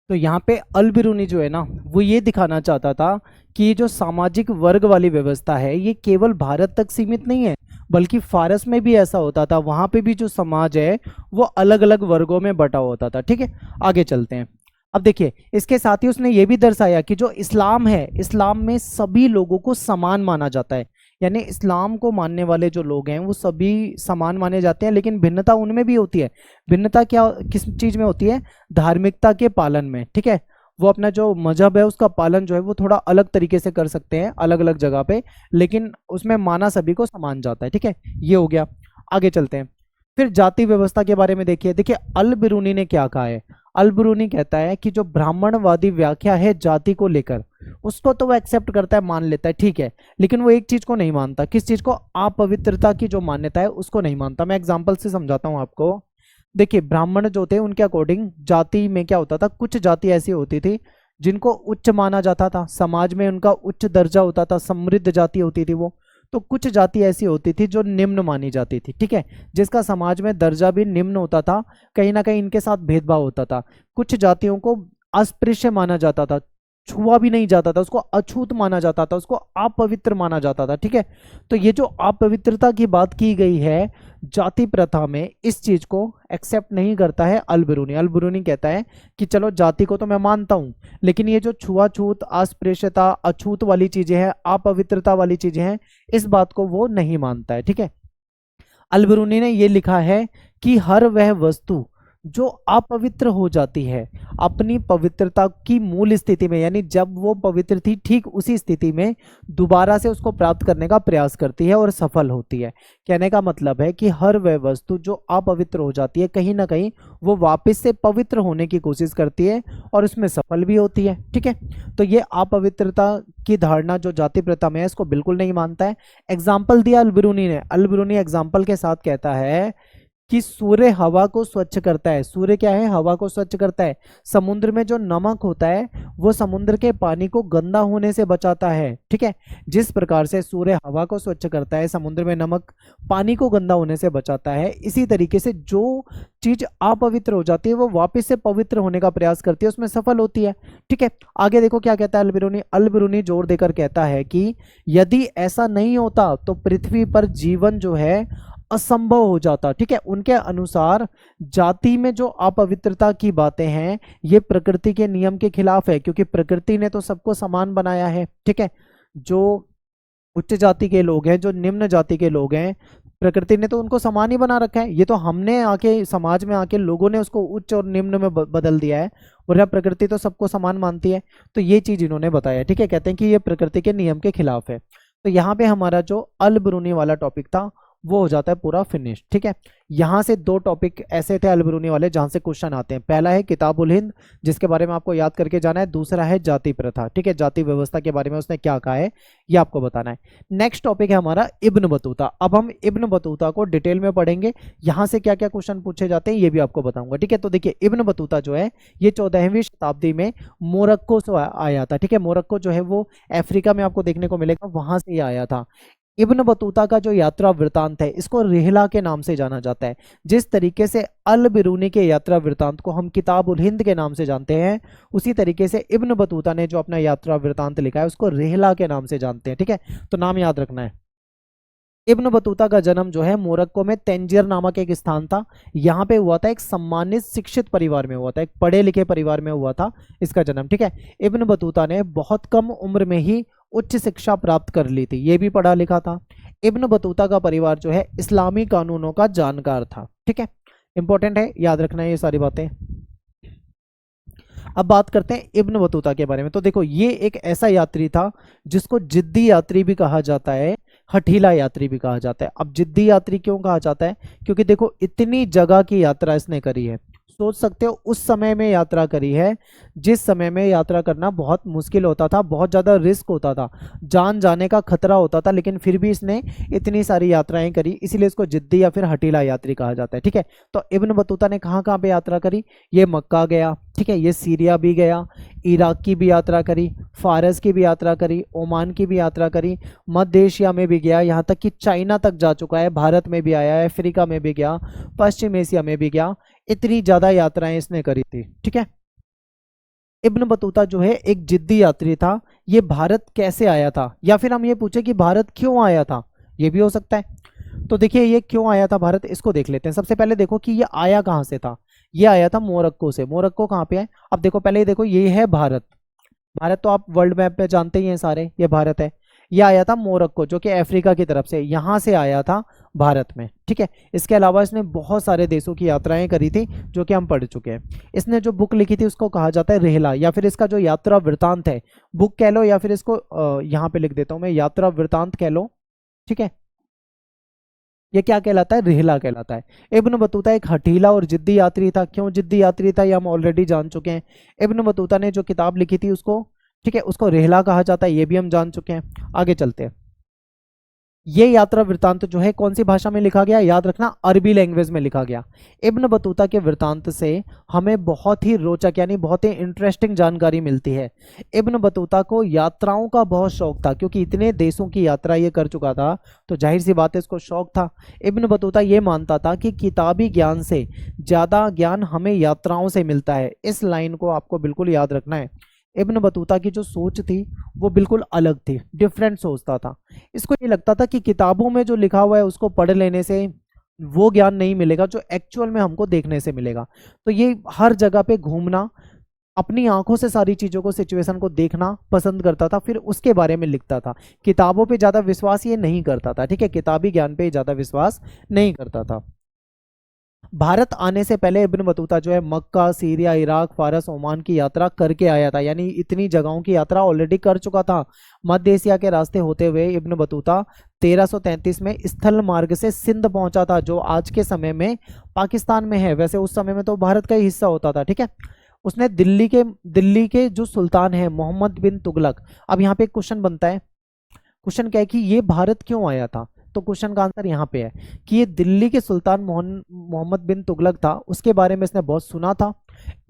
तो यहाँ पे अल बिरूनी जो है ना, वो ये दिखाना चाहता था कि ये जो सामाजिक वर्ग वाली व्यवस्था है ये केवल भारत तक सीमित नहीं है, बल्कि फारस में भी ऐसा होता था। वहाँ पे भी जो समाज है वो अलग अलग वर्गों में बटा होता था। ठीक है, आगे चलते हैं। अब देखिए, इसके साथ ही उसने ये भी दर्शाया कि जो इस्लाम है, इस्लाम में सभी लोगों को समान माना जाता है। यानी इस्लाम को मानने वाले जो लोग हैं वो सभी समान माने जाते हैं, लेकिन भिन्नता उनमें भी होती है। भिन्नता क्या, किस चीज में होती है? धार्मिकता के पालन में। ठीक है, वो अपना जो मजहब है उसका पालन जो है वो थोड़ा अलग तरीके से कर सकते हैं अलग अलग जगह पे, लेकिन उसमें माना सभी को समान जाता है। ठीक है, ये हो गया। आगे चलते हैं। फिर जाति व्यवस्था के बारे में देखिए। देखिए अल बिरूनी ने क्या कहा है। अल बिरूनी कहता है कि जो ब्राह्मणवादी व्याख्या है जाति को लेकर, उसको तो वो एक्सेप्ट करता है, मान लेता है, ठीक है, लेकिन वो एक चीज को नहीं मानता। किस चीज को? अपवित्रता की जो मान्यता है उसको नहीं मानता। मैं एग्जांपल से समझाता हूँ आपको। देखिए ब्राह्मण जो थे उनके अकॉर्डिंग जाति में क्या होता था, कुछ जाति ऐसी होती थी जिनको उच्च माना जाता था, समाज में उनका उच्च दर्जा होता था, समृद्ध जाति होती थी वो। तो कुछ जाति ऐसी होती थी जो निम्न मानी जाती थी। ठीक है, जिसका समाज में दर्जा भी निम्न होता था, कहीं ना कहीं इनके साथ भेदभाव होता था। कुछ जातियों को अस्पृश्य माना जाता था, छुआ भी नहीं जाता था, उसको अछूत माना जाता था, उसको अपवित्र माना जाता था। ठीक है, तो ये जो अपवित्रता की बात की गई है जाति प्रथा में, इस चीज को एक्सेप्ट नहीं करता है अल बिरूनी। अल बिरूनी कहता है कि चलो जाति को तो मैं मानता हूं, लेकिन ये जो छुआछूत, अस्पृश्यता, अछूत वाली चीजें हैं, अपवित्रता वाली चीजें हैं, इस बात को वो नहीं मानता है। ठीक है, अल बिरूनी ने ये लिखा है कि हर वह वस्तु जो अपवित्र हो जाती है अपनी पवित्रता की मूल स्थिति में, यानी जब वो पवित्र थी ठीक उसी स्थिति में दोबारा से उसको प्राप्त करने का प्रयास करती है और सफल होती है। कहने का मतलब है कि हर वह वस्तु जो अपवित्र हो जाती है कहीं ना कहीं वो वापस से पवित्र होने की कोशिश करती है और उसमें सफल भी होती है। ठीक है, तो ये अपवित्रता की धारणा जो जाति प्रथा में है इसको बिल्कुल नहीं मानता है। एग्जाम्पल दिया अल बिरूनी ने। अल बिरूनी एग्जाम्पल के साथ कहता है कि सूर्य हवा को स्वच्छ करता है। सूर्य क्या है? हवा को स्वच्छ करता है। समुद्र में जो नमक होता है वो समुद्र के पानी को गंदा होने से बचाता है। ठीक है, जिस प्रकार से सूर्य हवा को स्वच्छ करता है, समुद्र में नमक पानी को गंदा होने से बचाता है, इसी तरीके से जो चीज अपवित्र हो जाती है वो वापस से पवित्र होने का प्रयास करती है, उसमें सफल होती है। ठीक है, आगे देखो क्या कहता है अल बिरूनी। अल बिरूनी जोर देकर कहता है कि यदि ऐसा नहीं होता तो पृथ्वी पर जीवन जो है असंभव हो जाता। ठीक है, उनके अनुसार जाति में जो अपवित्रता की बातें हैं ये प्रकृति के नियम के खिलाफ है, क्योंकि प्रकृति ने तो सबको समान बनाया है। ठीक है, जो उच्च जाति के लोग हैं, जो निम्न जाति के लोग हैं, प्रकृति ने तो उनको समान ही बना रखा है। ये तो हमने आके समाज में आके लोगों ने उसको उच्च और निम्न में बदल दिया है, वरना प्रकृति तो सबको समान मानती है। तो ये चीज इन्होंने बताया। ठीक है, कहते हैं कि ये प्रकृति के नियम के खिलाफ है। तो यहाँ पे हमारा जो अल बिरूनी वाला टॉपिक था वो हो जाता है पूरा फिनिश। ठीक है, यहां से दो टॉपिक ऐसे थे अल बिरूनी वाले जहां से क्वेश्चन आते हैं। पहला है किताबुल हिंद, जिसके बारे में आपको याद करके जाना है। दूसरा है जाति प्रथा। ठीक है, जाति व्यवस्था के बारे में उसने क्या कहा है ये आपको बताना है। नेक्स्ट टॉपिक है हमारा इब्न बतूता। अब हम इब्न बतूता को डिटेल में पढ़ेंगे, यहां से क्या क्या क्वेश्चन पूछे जाते हैं ये भी आपको बताऊंगा। ठीक है, तो देखिए इब्न बतूता जो है ये 14वीं शताब्दी में मोरक्को से आया था। ठीक है, मोरक्को जो है वो अफ्रीका में आपको देखने को मिलेगा, वहां से ये आया था। इब्न बतूता का जो यात्रा वृतांत है इसको रिहला के नाम से जाना जाता है। जिस तरीके से अल बिरूनी के यात्रा वृतांत को हम किताबुल हिंद के नाम से जानते हैं, उसी तरीके से इब्न बतूता ने जो अपना यात्रा वृतांत लिखा है उसको रिहला के नाम से जानते हैं। ठीक है, तो नाम याद रखना है। इब्न बतूता का जन्म जो है मोरक्को में तेंजियर नामक एक स्थान था, यहाँ पे हुआ था। एक सम्मानित शिक्षित परिवार में हुआ था, एक पढ़े लिखे परिवार में हुआ था इसका जन्म। ठीक है, इब्न बतूता ने बहुत कम उम्र में ही उच्च शिक्षा प्राप्त कर ली थी, ये भी पढ़ा लिखा था। इब्न बतूता का परिवार जो है इस्लामी कानूनों का जानकार था। ठीक है, इंपॉर्टेंट है, याद रखना है ये सारी बातें। अब बात करते हैं इब्न बतूता के बारे में। तो देखो ये एक ऐसा यात्री था जिसको जिद्दी यात्री भी कहा जाता है, हठीला यात्री भी कहा जाता है। अब जिद्दी यात्री क्यों कहा जाता है? क्योंकि देखो इतनी जगह की यात्रा इसने करी है। सोच सकते हो उस समय में यात्रा करी है जिस समय में यात्रा करना बहुत मुश्किल होता था, बहुत ज़्यादा रिस्क होता था, जान जाने का खतरा होता था, लेकिन फिर भी इसने इतनी सारी यात्राएं करी, इसीलिए इसको जिद्दी या फिर हठीला यात्री कहा जाता है। ठीक है, तो इब्न बतूता ने कहाँ कहाँ पे यात्रा करी? ये मक्का गया, ठीक है, ये सीरिया भी गया, इराक की भी यात्रा करी, फारस की भी यात्रा करी, ओमान की भी यात्रा करी, मध्य एशिया में भी गया, यहाँ तक कि चाइना तक जा चुका है, भारत में भी आया है, अफ्रीका में भी गया, पश्चिम एशिया में भी गया। इतनी ज्यादा यात्राएं इसने करी थी, ठीक है। इब्न बतूता जो है एक जिद्दी यात्री था। ये भारत कैसे आया था, या फिर हम ये पूछे कि भारत क्यों आया था, ये भी हो सकता है। तो देखिए ये क्यों आया था भारत, इसको देख लेते हैं। सबसे पहले देखो कि ये आया कहाँ से था। ये आया था मोरक्को से। मोरक्को कहाँ पे है, अब देखो पहले ही देखो, ये है भारत। भारत तो आप वर्ल्ड मैप पे जानते ही हैं सारे, ये भारत है। ये आया था मोरक्को जो कि अफ्रीका की तरफ से, यहाँ से आया था भारत में, ठीक है। इसके अलावा इसने बहुत सारे देशों की यात्राएं करी थी जो कि हम पढ़ चुके हैं। इसने जो बुक लिखी थी उसको कहा जाता है रिहला, या फिर इसका जो यात्रा वृतांत है, बुक कह लो या फिर इसको यहाँ पे लिख देता हूँ मैं, यात्रा वृतांत कह लो, ठीक है। ये क्या कहलाता है, रिहला कहलाता है। इब्न बतूता एक हठीला और जिद्दी यात्री था। क्यों जिद्दी यात्री था ये हम ऑलरेडी जान चुके हैं। इब्न बतूता ने जो किताब लिखी थी उसको, ठीक है, उसको रिहला कहा जाता है, ये भी हम जान चुके हैं। आगे चलते हैं। ये यात्रा वृतांत जो है कौन सी भाषा में लिखा गया, याद रखना अरबी लैंग्वेज में लिखा गया। इब्न बतूता के वृतांत से हमें बहुत ही रोचक यानी बहुत ही इंटरेस्टिंग जानकारी मिलती है। इब्न बतूता को यात्राओं का बहुत शौक था, क्योंकि इतने देशों की यात्रा ये कर चुका था, तो जाहिर सी बात है इसको शौक था। इब्न बतूता ये मानता था कि किताबी ज्ञान से ज़्यादा ज्ञान हमें यात्राओं से मिलता है। इस लाइन को आपको बिल्कुल याद रखना है। इब्न बतूता की जो सोच थी वो बिल्कुल अलग थी, डिफरेंट सोचता था। इसको ये लगता था कि किताबों में जो लिखा हुआ है उसको पढ़ लेने से वो ज्ञान नहीं मिलेगा जो एक्चुअल में हमको देखने से मिलेगा। तो ये हर जगह पे घूमना, अपनी आंखों से सारी चीज़ों को, सिचुएशन को देखना पसंद करता था, फिर उसके बारे में लिखता था। किताबों पे ज़्यादा विश्वास ये नहीं करता था, ठीक है, किताबी ज्ञान पे ज़्यादा विश्वास नहीं करता था। भारत आने से पहले इब्न बतूता जो है मक्का, सीरिया, इराक, फारस, ओमान की यात्रा करके आया था, यानी इतनी जगहों की यात्रा ऑलरेडी कर चुका था। मध्य एशिया के रास्ते होते हुए इब्न बतूता 1333 में स्थल मार्ग से सिंध पहुंचा था, जो आज के समय में पाकिस्तान में है। वैसे उस समय में तो भारत का ही हिस्सा होता था, ठीक है। उसने दिल्ली के जो सुल्तान है मोहम्मद बिन तुगलक, अब यहाँ पे एक क्वेश्चन बनता है। क्वेश्चन क्या है कि ये भारत क्यों आया था, तो क्वेश्चन का आंसर यहाँ पे है कि ये दिल्ली के सुल्तान मोहम्मद बिन तुगलक था, उसके बारे में इसने बहुत सुना था,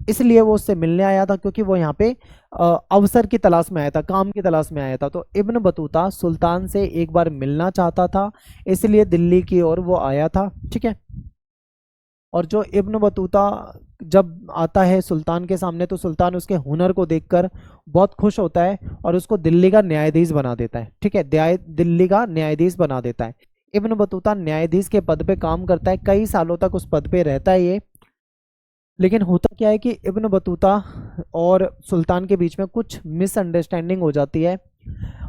इसलिए वो उससे मिलने आया था, क्योंकि वो यहाँ पे अवसर की तलाश में आया था, काम की तलाश में आया था। तो इब्न बतूता सुल्तान से एक बार मिलना चाहता था, इसलिए दिल्ली की ओर वो आया था, ठीक है। और जो इब्न बतूता जब आता है सुल्तान के सामने, तो सुल्तान उसके हुनर को देखकर बहुत खुश होता है और उसको दिल्ली का न्यायाधीश बना देता है, ठीक है, दिल्ली का न्यायाधीश बना देता है। इब्न बतूता न्यायाधीश के पद पे काम करता है, कई सालों तक उस पद पे रहता है ये। लेकिन होता क्या है कि इब्न बतूता और सुल्तान के बीच में कुछ मिसअंडरस्टैंडिंग हो जाती है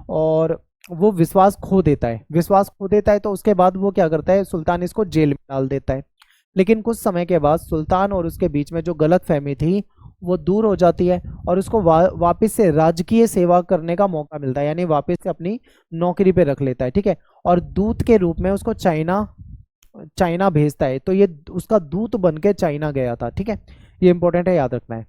और वो विश्वास खो देता है। विश्वास खो देता है तो उसके बाद वो क्या करता है, सुल्तान इसको जेल में डाल देता है। लेकिन कुछ समय के बाद सुल्तान और उसके बीच में जो गलत फहमी थी वो दूर हो जाती है और उसको वापस से राजकीय सेवा करने का मौका मिलता है, यानी वापस से अपनी नौकरी पे रख लेता है, ठीक है। और दूत के रूप में उसको चाइना चाइना भेजता है, तो ये उसका दूत बन के चाइना गया था, ठीक है। ये इंपॉर्टेंट है, याद रखना है।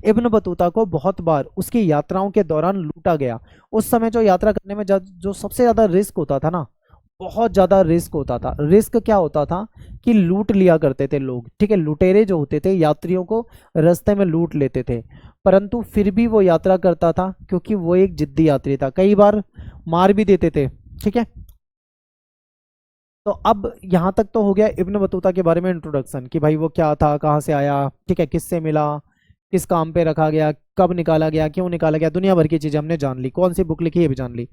इब्न बतूता को बहुत बार उसकी यात्राओं के दौरान लूटा गया। उस समय जो यात्रा करने में जो सबसे ज़्यादा रिस्क होता था ना, बहुत ज़्यादा रिस्क होता था। रिस्क क्या होता था कि लूट लिया करते थे लोग, ठीक है, लुटेरे जो होते थे यात्रियों को रास्ते में लूट लेते थे, परंतु फिर भी वो यात्रा करता था क्योंकि वो एक जिद्दी यात्री था। कई बार मार भी देते थे, ठीक है। तो अब यहाँ तक तो हो गया इब्न बतूता के बारे में इंट्रोडक्शन, कि भाई वो क्या था, कहाँ से आया, ठीक है, किससे मिला, किस काम पे रखा गया, कब निकाला गया, क्यों निकाला गया, दुनिया भर की चीज़ें हमने जान ली, कौन सी बुक लिखी ये भी जान ली।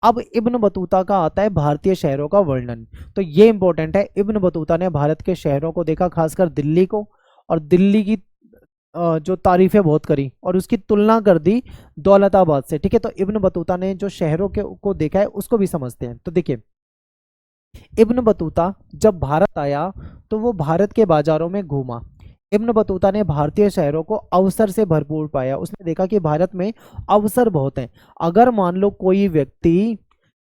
अब इब्न बतूता का आता है भारतीय शहरों का वर्णन। तो ये इंपॉर्टेंट है, इब्न बतूता ने भारत के शहरों को देखा, खासकर दिल्ली को, और दिल्ली की जो तारीफें बहुत करी और उसकी तुलना कर दी दौलताबाद से, ठीक है। तो इब्न बतूता ने जो शहरों के को देखा है उसको भी समझते हैं। तो देखिए, इब्न बतूता जब भारत आया तो वो भारत के बाजारों में घूमा। इब्न बतूता ने भारतीय शहरों को अवसर से भरपूर पाया। उसने देखा कि भारत में अवसर बहुत हैं। अगर मान लो कोई व्यक्ति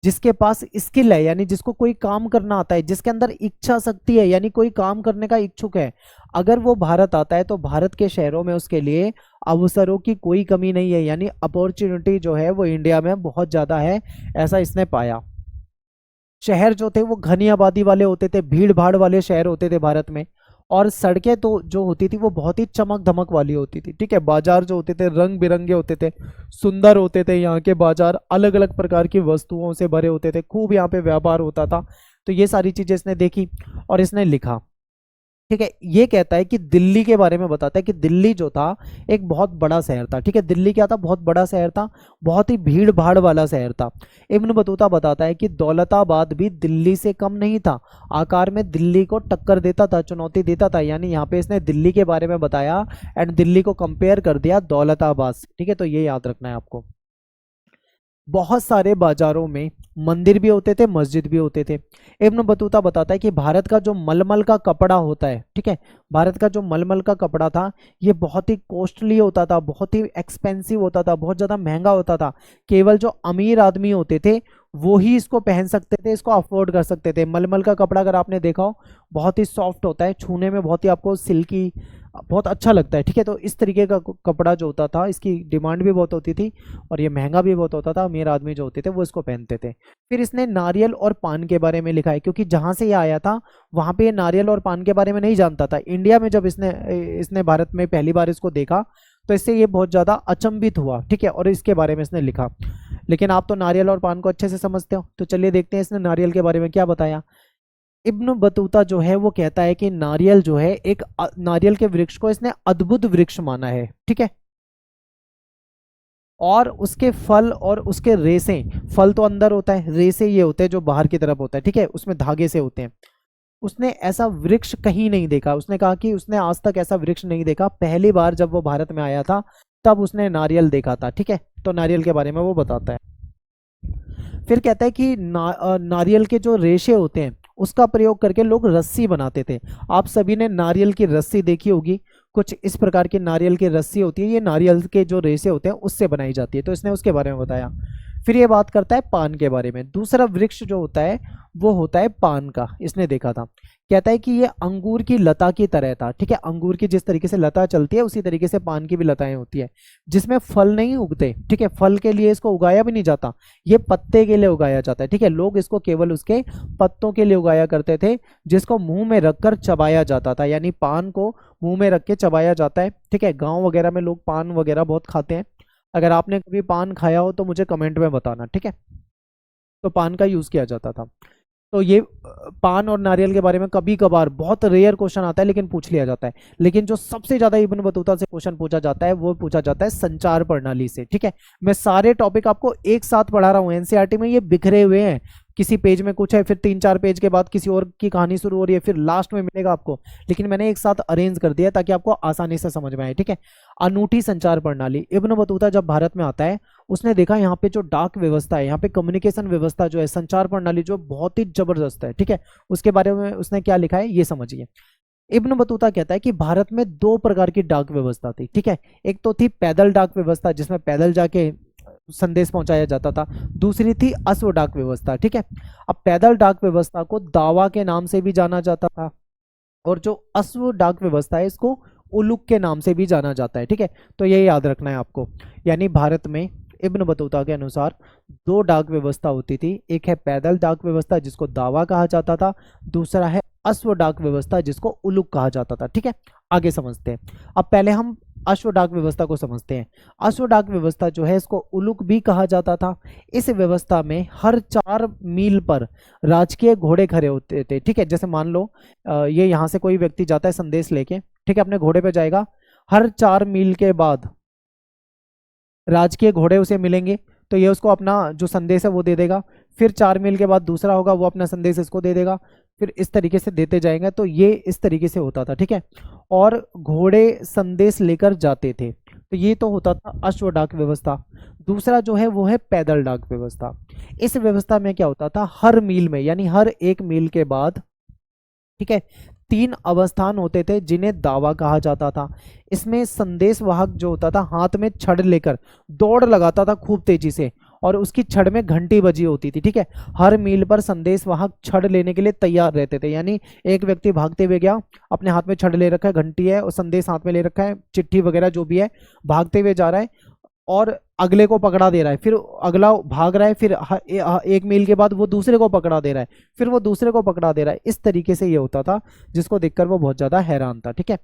जिसके पास स्किल है, यानी जिसको कोई काम करना आता है, जिसके अंदर इच्छा शक्ति है, यानी कोई काम करने का इच्छुक है, अगर वो भारत आता है तो भारत के शहरों में उसके लिए अवसरों की कोई कमी नहीं है, यानी अपॉर्चुनिटी जो है वो इंडिया में बहुत ज़्यादा है, ऐसा इसने पाया। शहर जो थे वो घनी आबादी वाले होते थे, भीड़ भाड़ वाले शहर होते थे भारत में, और सड़कें तो जो होती थी वो बहुत ही चमक धमक वाली होती थी, ठीक है। बाजार जो होते थे रंग बिरंगे होते थे, सुंदर होते थे, यहाँ के बाजार अलग अलग प्रकार की वस्तुओं से भरे होते थे, खूब यहाँ पे व्यापार होता था। तो ये सारी चीज़ें इसने देखी और इसने लिखा। ठीक है, ये कहता है कि दिल्ली के बारे में बताता है कि दिल्ली जो था एक बहुत बड़ा शहर था। ठीक है, दिल्ली क्या था, बहुत बड़ा शहर था, बहुत ही भीड़ भाड़ वाला शहर था। इब्न बतूता बताता है कि दौलताबाद भी दिल्ली से कम नहीं था, आकार में दिल्ली को टक्कर देता था, चुनौती देता था। यानी यहाँ पे इसने दिल्ली के बारे में बताया एंड दिल्ली को कंपेयर कर दिया दौलताबाद से। ठीक है, तो ये याद रखना है आपको। बहुत सारे बाजारों में मंदिर भी होते थे, मस्जिद भी होते थे। इब्न बतूता बताता है कि भारत का जो मलमल का कपड़ा होता है, ठीक है, भारत का जो मलमल का कपड़ा था ये बहुत ही कॉस्टली होता था, बहुत ही एक्सपेंसिव होता था, बहुत ज़्यादा महंगा होता था। केवल जो अमीर आदमी होते थे वो ही इसको पहन सकते थे, इसको अफोर्ड कर सकते थे। मलमल का कपड़ा अगर आपने देखा हो, बहुत ही सॉफ्ट होता है, छूने में बहुत ही आपको सिल्की, बहुत अच्छा लगता है। ठीक है, तो इस तरीके का कपड़ा जो होता था इसकी डिमांड भी बहुत होती थी और ये महंगा भी बहुत होता था। अमीर आदमी जो होते थे वो इसको पहनते थे। फिर इसने नारियल और पान के बारे में लिखा है, क्योंकि जहाँ से ये आया था वहाँ पे ये नारियल और पान के बारे में नहीं जानता था। इंडिया में जब इसने इसने भारत में पहली बार इसको देखा तो इससे ये बहुत ज़्यादा अचंभित हुआ। ठीक है, और इसके बारे में इसने लिखा। लेकिन आप तो नारियल और पान को अच्छे से समझते हो, तो चलिए देखते हैं इसने नारियल के बारे में क्या बताया। इब्न बतूता जो है वो कहता है कि नारियल जो है एक नारियल के वृक्ष को इसने अद्भुत वृक्ष माना है। ठीक है, और उसके फल और उसके रेसे, फल तो अंदर होता है, रेसे ये होते हैं जो बाहर की तरफ होता है। ठीक है, उसमें धागे से होते हैं। उसने ऐसा वृक्ष कहीं नहीं देखा। उसने कहा कि उसने आज तक ऐसा वृक्ष नहीं देखा, पहली बार जब वो भारत में आया था तब उसने नारियल देखा था। ठीक है, तो नारियल के बारे में वो बताता है। फिर कहता है कि नारियल के जो रेशे होते हैं उसका प्रयोग करके लोग रस्सी बनाते थे। आप सभी ने नारियल की रस्सी देखी होगी, कुछ इस प्रकार की नारियल की रस्सी होती है, ये नारियल के जो रेशे होते हैं उससे बनाई जाती है। तो इसने उसके बारे में बताया। फिर ये बात करता है पान के बारे में। दूसरा वृक्ष जो होता है वो होता है पान का, इसने देखा था। कहता है कि ये अंगूर की लता की तरह था। ठीक है, अंगूर की जिस तरीके से लता चलती है उसी तरीके से पान की भी लताएं होती है, जिसमें फल नहीं उगते। ठीक है, फल के लिए इसको उगाया भी नहीं जाता, ये पत्ते के लिए उगाया जाता है। ठीक है, लोग इसको केवल उसके पत्तों के लिए उगाया करते थे, जिसको मुंह में रखकर चबाया जाता था। यानी पान को मुंह में रख के चबाया जाता है। ठीक है, गाँव वगैरह में लोग पान वगैरह बहुत खाते हैं। अगर आपने कभी पान खाया हो तो मुझे कमेंट में बताना। ठीक है, तो पान का यूज़ किया जाता था। तो ये पान और नारियल के बारे में कभी कभार बहुत रेयर क्वेश्चन आता है लेकिन पूछ लिया जाता है। लेकिन जो सबसे ज्यादा इब्न बतूता से क्वेश्चन पूछा जाता है वो पूछा जाता है संचार प्रणाली से। ठीक है, मैं सारे टॉपिक आपको एक साथ पढ़ा रहा हूँ, एनसीईआरटी में ये बिखरे हुए हैं। किसी पेज में कुछ है, फिर 3-4 पेज के बाद किसी और की कहानी शुरू हो रही है, फिर लास्ट में मिलेगा आपको। लेकिन मैंने एक साथ अरेंज कर दिया ताकि आपको आसानी से समझ में आए। ठीक है, अनूठी संचार प्रणाली। इब्न बतूता जब भारत में आता है उसने देखा यहाँ पे जो डाक व्यवस्था है, यहाँ पे कम्युनिकेशन व्यवस्था जो है, संचार प्रणाली जो बहुत ही जबरदस्त है। ठीक है, उसके बारे में उसने क्या लिखा है ये समझिए। इब्न बतूता कहता है कि भारत में 2 प्रकार की डाक व्यवस्था थी। ठीक है, एक तो थी पैदल डाक व्यवस्था जिसमें पैदल जाके संदेश पहुंचाया जाता था, दूसरी थी अश्व डाक व्यवस्था। ठीक है, अब पैदल डाक व्यवस्था को दावा के नाम से भी जाना जाता था और जो अश्व डाक व्यवस्था है इसको उलुक के नाम से भी जाना जाता है। ठीक है, तो ये याद रखना है आपको। यानी भारत में इब्न बतूता के अनुसार 2 डाक व्यवस्था होती थी, एक है पैदल डाक व्यवस्था जिसको दावा कहा जाता था, दूसरा है अश्व डाक व्यवस्था जिसको उलुक कहा जाता था। ठीक है, आगे समझते हैं। अब पहले हम अश्व डाक व्यवस्था को समझते हैं। अश्व डाक व्यवस्था जो है इसको उलुक भी कहा जाता था। इस व्यवस्था में हर 4 मील पर राजकीय घोड़े खड़े होते थे। ठीक है, जैसे मान लो ये यहाँ से कोई व्यक्ति जाता है संदेश लेके, ठीक है, अपने घोड़े पे जाएगा, हर 4 मील के बाद राजकीय घोड़े उसे मिलेंगे तो ये उसको अपना जो संदेश है वो दे देगा। फिर 4 मील के बाद दूसरा होगा, वो अपना संदेश इसको दे देगा। फिर इस तरीके से देते जाएंगे। तो ये इस तरीके से होता था। ठीक है, और घोड़े संदेश लेकर जाते थे। तो ये तो होता था अश्व डाक व्यवस्था। दूसरा जो है वो है पैदल डाक व्यवस्था। इस व्यवस्था में क्या होता था, हर मील में यानी हर 1 मील के बाद, ठीक है, 3 अवस्थान होते थे जिन्हें दावा कहा जाता था। इसमें संदेश वाहक जो होता था हाथ में छड़ लेकर दौड़ लगाता था खूब तेजी से और उसकी छड़ में घंटी बजी होती थी। ठीक है, हर मील पर संदेश वाहक छड़ लेने के लिए तैयार रहते थे। यानी एक व्यक्ति भागते हुए गया, अपने हाथ में छड़ ले रखा है, घंटी है और संदेश हाथ में ले रखा है, चिट्ठी वगैरह जो भी है, भागते हुए जा रहा है और अगले को पकड़ा दे रहा है। फिर अगला भाग रहा है, फिर 1 मील के बाद वो दूसरे को पकड़ा दे रहा है, फिर वो दूसरे को पकड़ा दे रहा है। इस तरीके से ये होता था जिसको देखकर वो बहुत ज़्यादा हैरान था। ठीक है,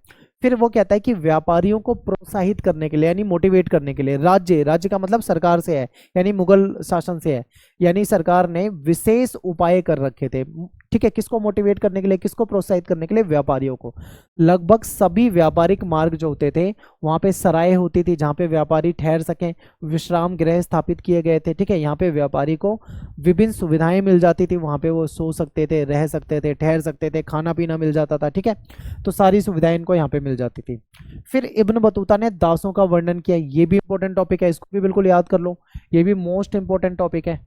फिर वो कहता है कि व्यापारियों को प्रोत्साहित करने के लिए यानी मोटिवेट करने के लिए, राज्य का मतलब सरकार से है, यानी मुगल शासन से है, यानी सरकार ने विशेष उपाय कर रखे थे। ठीक है, किसको मोटिवेट करने के लिए, किसको प्रोत्साहित करने के लिए, व्यापारियों को। लगभग सभी व्यापारिक मार्ग जो होते थे वहां पे सराय होती थी जहाँ पे व्यापारी ठहर सकें, विश्राम गृह स्थापित किए गए थे। ठीक है, यहाँ पे व्यापारी को विभिन्न सुविधाएं मिल जाती थी, वहां पे वो सो सकते थे, रह सकते थे, ठहर सकते थे, खाना पीना मिल जाता था। ठीक है, तो सारी सुविधाएं इनको यहाँ पे मिल जाती थी। फिर इब्न बतूता ने दासों का वर्णन किया, ये भी इंपॉर्टेंट टॉपिक है, इसको भी बिल्कुल याद कर लो, ये भी मोस्ट इंपॉर्टेंट टॉपिक है।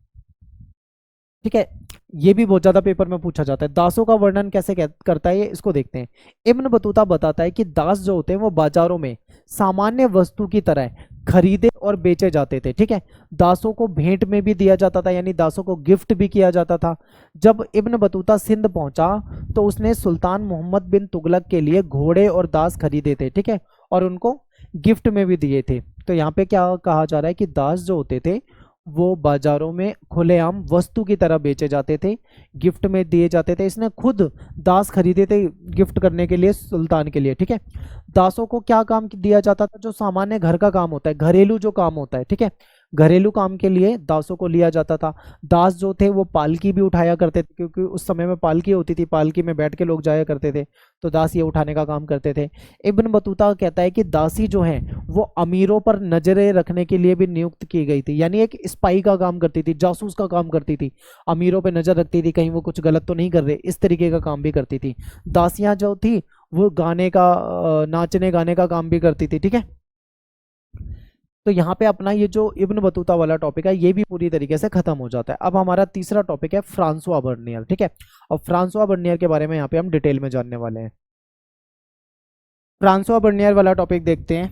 ठीक है, ये भी बहुत ज्यादा पेपर में पूछा जाता है। दासों का वर्णन कैसे करता है ये, इसको देखते हैं। इब्न बतूता बताता है कि दास जो होते हैं वो बाजारों में सामान्य वस्तु की तरह खरीदे और बेचे जाते थे। ठीक है, दासों को भेंट में भी दिया जाता था, यानी दासों को गिफ्ट भी किया जाता था। जब इब्न बतूता सिंध पहुंचा तो उसने सुल्तान मोहम्मद बिन तुगलक के लिए घोड़े और दास खरीदे थे। ठीक है, और उनको गिफ्ट में भी दिए थे। तो यहाँ पे क्या कहा जा रहा है कि दास जो होते थे वो बाजारों में खुलेआम वस्तु की तरह बेचे जाते थे, गिफ्ट में दिए जाते थे। इसने खुद दास खरीदे थे गिफ्ट करने के लिए सुल्तान के लिए। ठीक है, दासों को क्या काम दिया जाता था, जो सामान्य घर का काम होता है, घरेलू जो काम होता है। ठीक है, घरेलू काम के लिए दासों को लिया जाता था। दास जो थे वो पालकी भी उठाया करते थे, क्योंकि उस समय में पालकी होती थी, पालकी में बैठ के लोग जाया करते थे, तो दास ये उठाने का काम करते थे। इब्न बतूता कहता है कि दासी जो है वो अमीरों पर नजरें रखने के लिए भी नियुक्त की गई थी, यानी एक स्पाई का काम करती थी, जासूस का काम करती थी, अमीरों पर नजर रखती थी कहीं वो कुछ गलत तो नहीं कर रहे, इस तरीके का काम भी करती थी। दासियां जो थी वो गाने का नाचने गाने का काम भी करती थी। ठीक है, तो यहाँ पे अपना ये जो इब्न बतूता वाला टॉपिक है ये भी पूरी तरीके से खत्म हो जाता है। अब हमारा तीसरा टॉपिक है फ्रांसवा बर्नियर। ठीक है, अब फ्रांसवा बर्नियर के बारे में यहाँ पे हम डिटेल में जानने वाले हैं। फ्रांसवा बर्नियर वाला टॉपिक देखते हैं।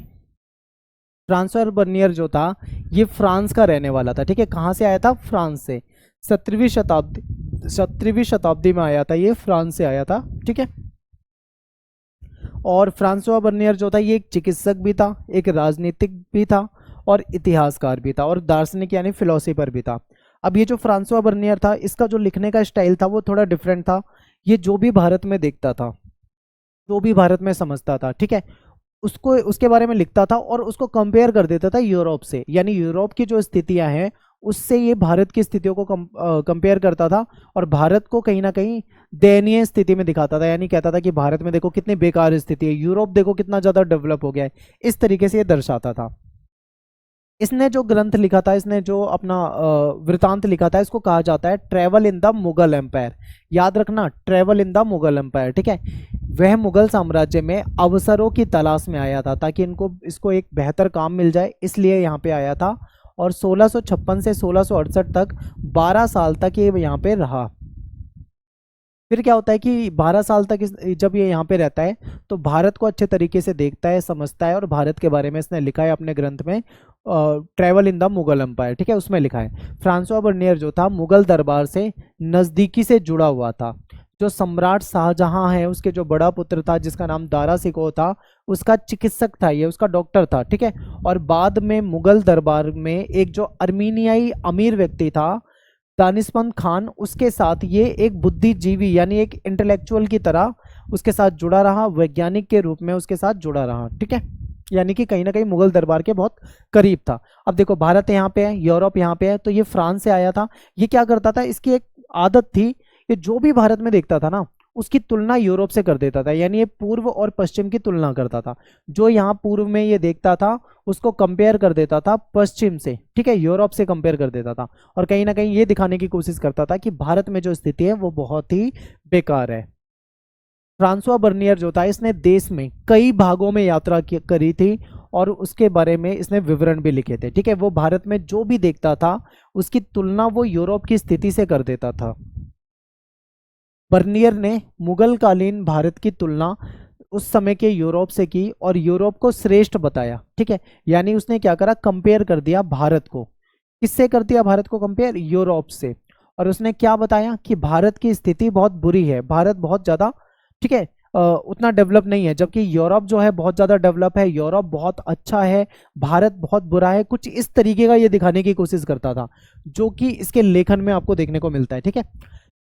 फ्रांसवा बर्नियर जो था ये फ्रांस का रहने वाला था। ठीक है, कहाँ से आया था, फ्रांस से। 17वीं शताब्दी में आया था, ये फ्रांस से आया था। ठीक है, और फ्रांसवा बर्नियर जो था ये एक चिकित्सक भी था, एक राजनीतिक भी था, और इतिहासकार भी था, और दार्शनिक यानी फिलोसोफर भी था। अब ये जो फ्रांसवा बर्नियर था इसका जो लिखने का स्टाइल था वो थोड़ा डिफरेंट था। ये जो भी भारत में देखता था, जो भी भारत में समझता था, ठीक है, उसको उसके बारे में लिखता था और उसको कंपेयर कर देता था यूरोप से, यानी यूरोप की जो स्थितियां हैं उससे ये भारत की स्थितियों को कंपेयर करता था, और भारत को कहीं ना कहीं दयनीय स्थिति में दिखाता था, यानी कहता था कि भारत में देखो कितनी बेकार स्थिति है, यूरोप देखो कितना ज़्यादा डेवलप हो गया है, इस तरीके से ये दर्शाता था। इसने जो ग्रंथ लिखा था, इसने जो अपना वृतांत लिखा था, इसको कहा जाता है travel in the Mughal empire. याद रखना, travel in the Mughal empire. ठीक है, वह मुगल साम्राज्य में अवसरों की तलाश में आया था ताकि इसको एक बेहतर काम मिल जाए, इसलिए यहाँ पे आया था। और 1656 से 1668 तक 12 साल तक ये यहाँ पे रहा। फिर क्या होता है कि 12 साल तक जब ये यहाँ पे रहता है तो भारत को अच्छे तरीके से देखता है, समझता है, और भारत के बारे में इसने लिखा है अपने ग्रंथ में travel in the Mughal empire. ठीक है, उसमें लिखा है फ्रांसवा बर्नियर जो था मुगल दरबार से नज़दीकी से जुड़ा हुआ था। जो सम्राट शाहजहां है उसके जो बड़ा पुत्र था जिसका नाम दारा सिकोह था, उसका चिकित्सक था, ये उसका डॉक्टर था। ठीक है, और बाद में मुगल दरबार में एक जो अर्मीनियाई अमीर व्यक्ति था दानिशमंद खान, उसके साथ ये एक बुद्धिजीवी यानी एक इंटेलेक्चुअल की तरह उसके साथ जुड़ा रहा, वैज्ञानिक के रूप में उसके साथ जुड़ा रहा। ठीक है, यानी कि कहीं ना कहीं मुगल दरबार के बहुत करीब था। अब देखो भारत यहाँ पे है, यूरोप यहाँ पे है, तो ये फ्रांस से आया था। ये क्या करता था, इसकी एक आदत थी कि जो भी भारत में देखता था ना उसकी तुलना यूरोप से कर देता था, यानी ये पूर्व और पश्चिम की तुलना करता था। जो यहाँ पूर्व में ये देखता था उसको कंपेयर कर देता था पश्चिम से। ठीक है, यूरोप से कंपेयर कर देता था, और कहीं ना कहीं ये दिखाने की कोशिश करता था कि भारत में जो स्थिति है वो बहुत ही बेकार है। फ्रांसवा बर्नियर जो था इसने देश में कई भागों में यात्रा करी थी, और उसके बारे में इसने विवरण भी लिखे थे। ठीक है, वो भारत में जो भी देखता था उसकी तुलना वो यूरोप की स्थिति से कर देता था। बर्नियर ने मुगल कालीन भारत की तुलना उस समय के यूरोप से की और यूरोप को श्रेष्ठ बताया। ठीक है, यानी उसने क्या करा, कंपेयर कर दिया भारत को। किससे कर दिया भारत को कंपेयर, यूरोप से। और उसने क्या बताया कि भारत की स्थिति बहुत बुरी है, भारत बहुत ज़्यादा, ठीक है, उतना डेवलप नहीं है, जबकि यूरोप जो है बहुत ज़्यादा डेवलप है, यूरोप बहुत अच्छा है, भारत बहुत बुरा है। कुछ इस तरीके का ये दिखाने की कोशिश करता था, जो कि इसके लेखन में आपको देखने को मिलता है। ठीक है,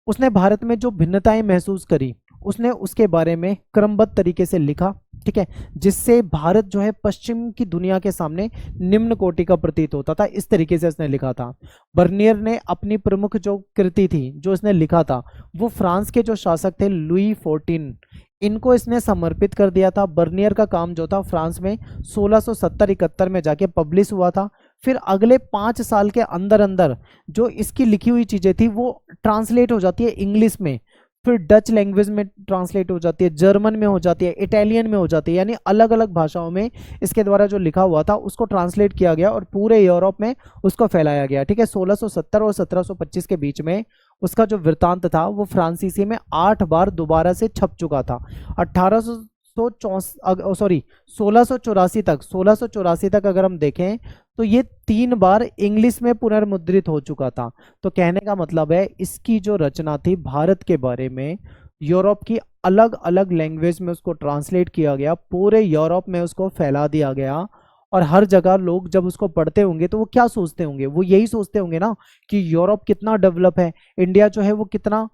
उसने भारत में जो भिन्नताएं महसूस करी उसने उसके बारे में क्रमबद्ध तरीके से लिखा। ठीक ठीक है, जिससे भारत जो है पश्चिम की दुनिया के सामने निम्न कोटि का प्रतीत होता था, इस तरीके से इसने लिखा था। बर्नियर ने अपनी प्रमुख जो कृति थी जो इसने लिखा था वो फ्रांस के जो शासक थे लुई 14 इनको इसने समर्पित कर दिया था। बर्नियर का काम जो था फ्रांस में 1670-71 में जाके पब्लिश हुआ था। फिर अगले 5 साल के अंदर अंदर जो इसकी लिखी हुई चीज़ें थी वो ट्रांसलेट हो जाती है इंग्लिश में, फिर डच लैंग्वेज में ट्रांसलेट हो जाती है, जर्मन में हो जाती है, इटालियन में हो जाती है, यानी अलग अलग भाषाओं में इसके द्वारा जो लिखा हुआ था उसको ट्रांसलेट किया गया और पूरे यूरोप में उसको फैलाया गया। ठीक है, 1670 और 1725 के बीच में उसका जो वृत्तांत था वो फ्रांसीसी में 8 बार दोबारा से छप चुका था। 1684 तक अगर हम देखें तो ये 3 बार इंग्लिश में पुनर्मुद्रित हो चुका था। तो कहने का मतलब है इसकी जो रचना थी भारत के बारे में यूरोप की अलग अलग लैंग्वेज में उसको ट्रांसलेट किया गया, पूरे यूरोप में उसको फैला दिया गया और हर जगह लोग जब उसको पढ़ते होंगे तो वो क्या सोचते होंगे, वो यही सोचते होंगे ना कि यूरोप कितना डेवलप है, इंडिया जो है वो कितना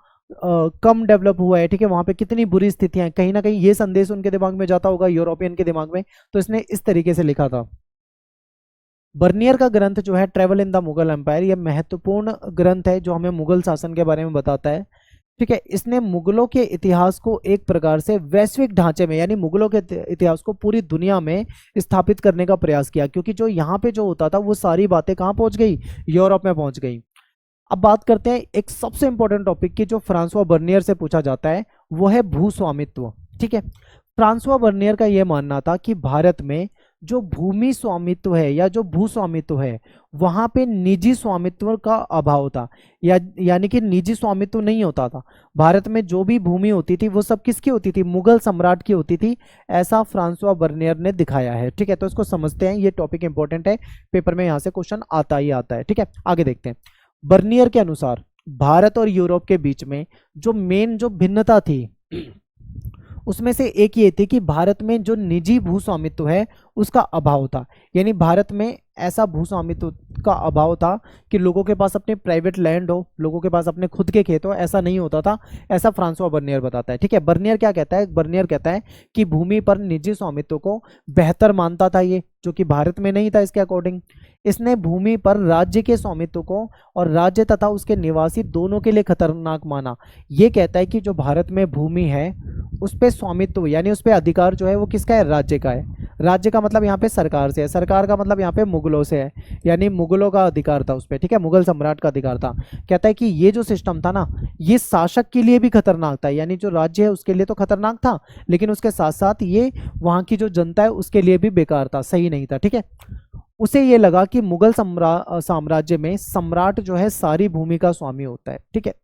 कम डेवलप हुआ है। ठीक है, वहां पे कितनी बुरी स्थितियां हैं, कहीं ना कहीं ये संदेश उनके दिमाग में जाता होगा, यूरोपियन के दिमाग में। तो इसने इस तरीके से लिखा था। बर्नियर का ग्रंथ जो है travel in the Mughal empire, यह महत्वपूर्ण ग्रंथ है जो हमें मुगल शासन के बारे में बताता है। ठीक है, इसने मुगलों के इतिहास को एक प्रकार से वैश्विक ढांचे में, यानी मुगलों के इतिहास को पूरी दुनिया में स्थापित करने का प्रयास किया, क्योंकि जो यहाँ पे जो होता था वो सारी बातें कहाँ पहुंच गई, यूरोप में पहुंच गई। अब बात करते हैं एक सबसे इंपॉर्टेंट टॉपिक की जो फ्रांसवा बर्नियर से पूछा जाता है, वो है भूस्वामित्व। ठीक है, फ्रांसवा बर्नियर का यह मानना था कि भारत में जो भूमि स्वामित्व है या जो भूस्वामित्व है वहां पे निजी स्वामित्व का अभाव था, यानी कि निजी स्वामित्व नहीं होता था। भारत में जो भी भूमि होती थी वो सब किसकी होती थी, मुगल सम्राट की होती थी, ऐसा फ्रांसवा बर्नियर ने दिखाया है। ठीक है, तो इसको समझते हैं, ये टॉपिक इंपॉर्टेंट है, पेपर में यहाँ से क्वेश्चन आता ही आता है। ठीक है, आगे देखते हैं। बर्नियर के अनुसार भारत और यूरोप के बीच में जो मेन जो भिन्नता थी उसमें से एक ये थी कि भारत में जो निजी भूस्वामित्व है उसका अभाव था, यानी भारत में ऐसा भूस्वामित्व का अभाव था कि लोगों के पास अपने प्राइवेट लैंड हो, लोगों के पास अपने खुद के खेत हो, ऐसा नहीं होता था, ऐसा फ्रांसवा बर्नियर बताता है। ठीक है, बर्नियर क्या कहता है, बर्नियर कहता है कि भूमि पर निजी स्वामित्व को बेहतर मानता था ये, जो कि भारत में नहीं था। इसके अकॉर्डिंग इसने भूमि पर राज्य के स्वामित्व को और राज्य तथा उसके निवासी दोनों के लिए खतरनाक माना। ये कहता है कि जो भारत में भूमि है उस पर स्वामित्व यानी उस पर अधिकार जो है वो किसका है, राज्य का है। राज्य का मतलब यहाँ पे सरकार से है, सरकार का मतलब यहाँ पे मुगलों से है, यानी मुगलों का अधिकार था उस पर। ठीक है, मुगल सम्राट का अधिकार था। कहता है कि ये जो सिस्टम था ना ये शासक के लिए भी खतरनाक था, यानी जो राज्य है उसके लिए तो खतरनाक था, लेकिन उसके साथ साथ ये वहाँ की जो जनता है उसके लिए भी बेकार था, सही नहीं था। ठीक है, उसे ये लगा कि मुगल साम्राज्य में सम्राट जो है सारी भूमि का स्वामी होता है। ठीक है,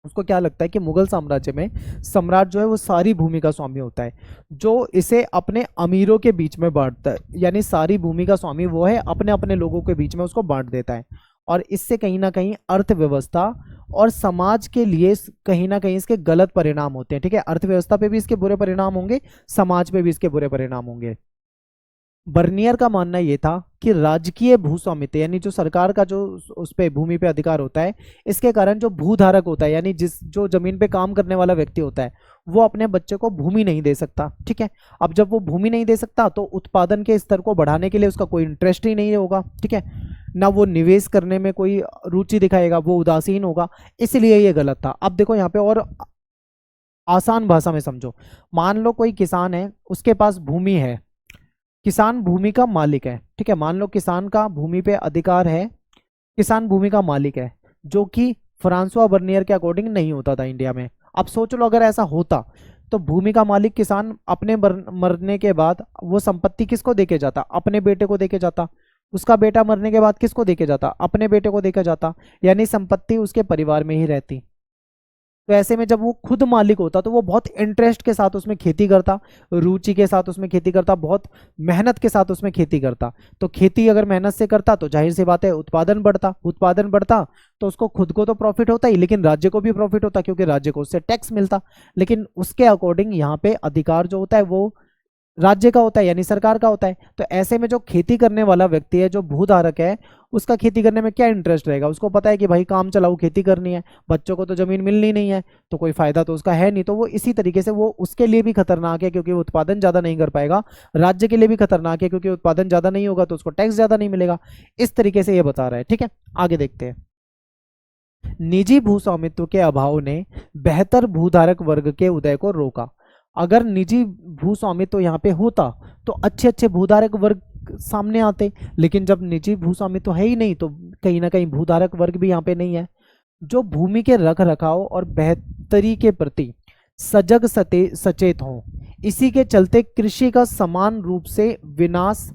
उसको क्या लगता है कि मुगल साम्राज्य में सम्राट जो है वो सारी भूमि का स्वामी होता है, जो इसे अपने अमीरों के बीच में बांटता है, यानी सारी भूमि का स्वामी वो है, अपने अपने लोगों के बीच में उसको बांट देता है। और इससे कहीं ना कहीं अर्थव्यवस्था और समाज के लिए कहीं ना कहीं इसके गलत परिणाम होते हैं। ठीक है, अर्थव्यवस्था पे भी इसके बुरे परिणाम होंगे, समाज पे भी इसके बुरे परिणाम होंगे। बर्नियर का मानना ये था कि राजकीय भूस्वामित्व यानी जो सरकार का जो उस पे भूमि पे अधिकार होता है, इसके कारण जो भूधारक होता है यानी जो जमीन पे काम करने वाला व्यक्ति होता है वो अपने बच्चे को भूमि नहीं दे सकता। ठीक है, अब जब वो भूमि नहीं दे सकता तो उत्पादन के स्तर को बढ़ाने के लिए उसका कोई इंटरेस्ट ही नहीं होगा। ठीक है, ना वो निवेश करने में कोई रुचि दिखाएगा, वो उदासीन होगा, इसलिए ये गलत था। अब देखो यहाँ पे और आसान भाषा में समझो, मान लो कोई किसान है, उसके पास भूमि है, किसान भूमि का मालिक है। ठीक है, मान लो किसान का भूमि पे अधिकार है, किसान भूमि का मालिक है, जो कि फ्रांसवा बर्नियर के अकॉर्डिंग नहीं होता था इंडिया में। अब सोच लो अगर ऐसा होता तो भूमि का मालिक किसान अपने मरने के बाद वो संपत्ति किसको देके जाता, अपने बेटे को देके जाता, उसका बेटा मरने के बाद किसको देके जाता, अपने बेटे को देके जाता, यानी संपत्ति उसके परिवार में ही रहती। तो ऐसे में जब वो खुद मालिक होता तो वो बहुत इंटरेस्ट के साथ उसमें खेती करता, रुचि के साथ उसमें खेती करता, बहुत मेहनत के साथ उसमें खेती करता। तो खेती अगर मेहनत से करता तो जाहिर सी बात है उत्पादन बढ़ता, उत्पादन बढ़ता तो उसको खुद को तो प्रॉफिट होता ही, लेकिन राज्य को भी प्रॉफिट होता क्योंकि राज्य को उससे टैक्स मिलता। लेकिन उसके अकॉर्डिंग यहाँ पे अधिकार जो होता है वो राज्य का होता है यानी सरकार का होता है। तो ऐसे में जो खेती करने वाला व्यक्ति है, जो भूधारक है, उसका खेती करने में क्या इंटरेस्ट रहेगा? उसको पता है कि भाई काम चलाऊ खेती करनी है, बच्चों को तो जमीन मिलनी नहीं है, तो कोई फायदा तो उसका है नहीं। तो वो इसी तरीके से वो उसके लिए भी खतरनाक है क्योंकि वो उत्पादन ज्यादा नहीं कर पाएगा, राज्य के लिए भी खतरनाक है क्योंकि उत्पादन ज्यादा नहीं होगा तो उसको टैक्स ज्यादा नहीं मिलेगा। इस तरीके से ये बता रहा है। ठीक है, आगे देखते हैं। निजी भू स्वामित्व के अभाव ने बेहतर भूधारक वर्ग के उदय को रोका। अगर निजी भू स्वामित्व यहाँ पे होता तो अच्छे अच्छे भूधारक वर्ग सामने आते, लेकिन जब निजी भू स्वामित्व है ही नहीं तो कहीं ना कहीं भूधारक वर्ग भी यहाँ पे नहीं है जो भूमि के रख रखाव और बेहतरी के प्रति सजग सचेत हों। इसी के चलते कृषि का समान रूप से विनाश,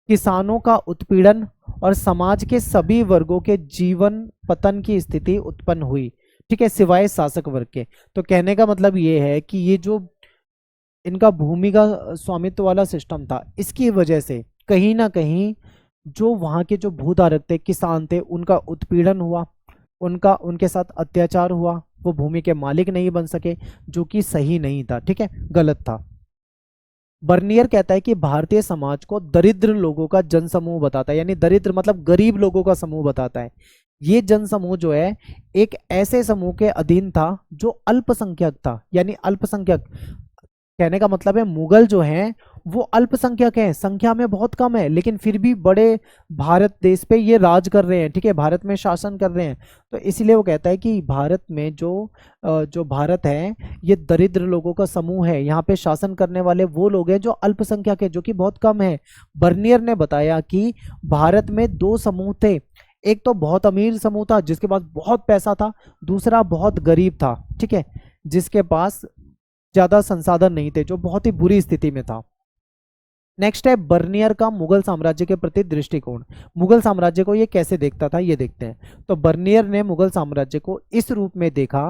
किसानों का उत्पीड़न और समाज के सभी वर्गों के जीवन पतन की स्थिति उत्पन्न हुई। ठीक है, सिवाय शासक वर्ग के। तो कहने का मतलब ये है कि ये जो इनका भूमि का स्वामित्व वाला सिस्टम था, इसकी वजह से कहीं ना कहीं जो वहाँ के जो भूधारक थे, किसान थे, उनका उत्पीड़न हुआ, उनके साथ अत्याचार हुआ, वो भूमि के मालिक नहीं बन सके, जो कि सही नहीं था। ठीक है, गलत था। बर्नियर कहता है कि भारतीय समाज को दरिद्र लोगों का जनसमूह बताता है, यानी दरिद्र मतलब गरीब लोगों का समूह बताता है। ये जनसमूह जो है एक ऐसे समूह के अधीन था जो अल्पसंख्यक था, यानी अल्पसंख्यक कहने का मतलब है मुगल जो हैं वो अल्पसंख्यक हैं, संख्या में बहुत कम है, लेकिन फिर भी बड़े भारत देश पे ये राज कर रहे हैं। ठीक है, भारत में शासन कर रहे हैं। तो इसलिए वो कहता है कि भारत में जो भारत है ये दरिद्र लोगों का समूह है, यहाँ पे शासन करने वाले वो लोग हैं जो अल्पसंख्यक है, जो कि बहुत कम है। बर्नियर ने बताया कि भारत में दो समूह थे, एक तो बहुत अमीर समूह था जिसके पास बहुत पैसा था, दूसरा बहुत गरीब था। ठीक है, जिसके पास ज्यादा संसाधन नहीं थे, जो बहुत ही बुरी स्थिति में था। नेक्स्ट है बर्नियर का मुगल साम्राज्य के प्रति दृष्टिकोण। मुगल साम्राज्य को ये कैसे देखता था ये देखते हैं। तो बर्नियर ने मुगल साम्राज्य को इस रूप में देखा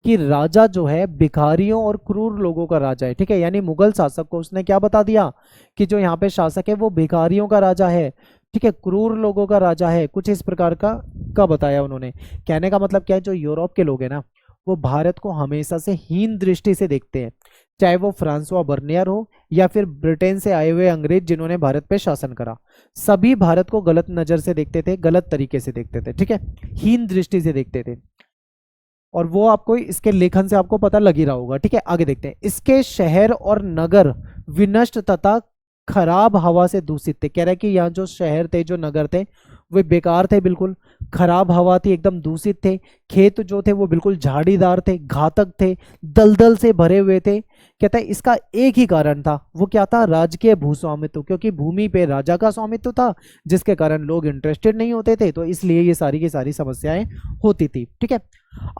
कि राजा जो है भिखारियों और क्रूर लोगों का राजा है। ठीक है, यानी मुगल शासक को उसने क्या बता दिया कि जो यहाँ पे शासक है वो भिखारियों का राजा है। ठीक है, क्रूर लोगों का राजा है, कुछ इस प्रकार का बताया उन्होंने। कहने का मतलब क्या है, जो यूरोप के लोग हैं ना वो भारत को हमेशा से हीन दृष्टि से देखते हैं, चाहे वो फ्रांसवा बर्नियर हो या फिर ब्रिटेन से आए हुए अंग्रेज जिन्होंने भारत पे शासन करा। सभी भारत को गलत नजर से देखते थे, गलत तरीके से देखते थे। ठीक है, हीन दृष्टि से देखते थे, और वो आपको इसके लेखन से आपको पता लग ही रहा होगा। ठीक है, आगे देखते हैं। इसके शहर और नगर विनष्ट तथा खराब हवा से दूषित थे। कह रहा है कि यहाँ जो शहर थे, जो नगर थे, वे बेकार थे, बिल्कुल खराब हवा थी, एकदम दूषित थे। खेत जो थे वो बिल्कुल झाड़ीदार थे, घातक थे, दलदल से भरे हुए थे। कहता है इसका एक ही कारण था, वो क्या था, राजकीय भूस्वामित्व, क्योंकि भूमि पे राजा का स्वामित्व था जिसके कारण लोग इंटरेस्टेड नहीं होते थे, तो इसलिए ये सारी की सारी समस्याएं होती थी। ठीक है,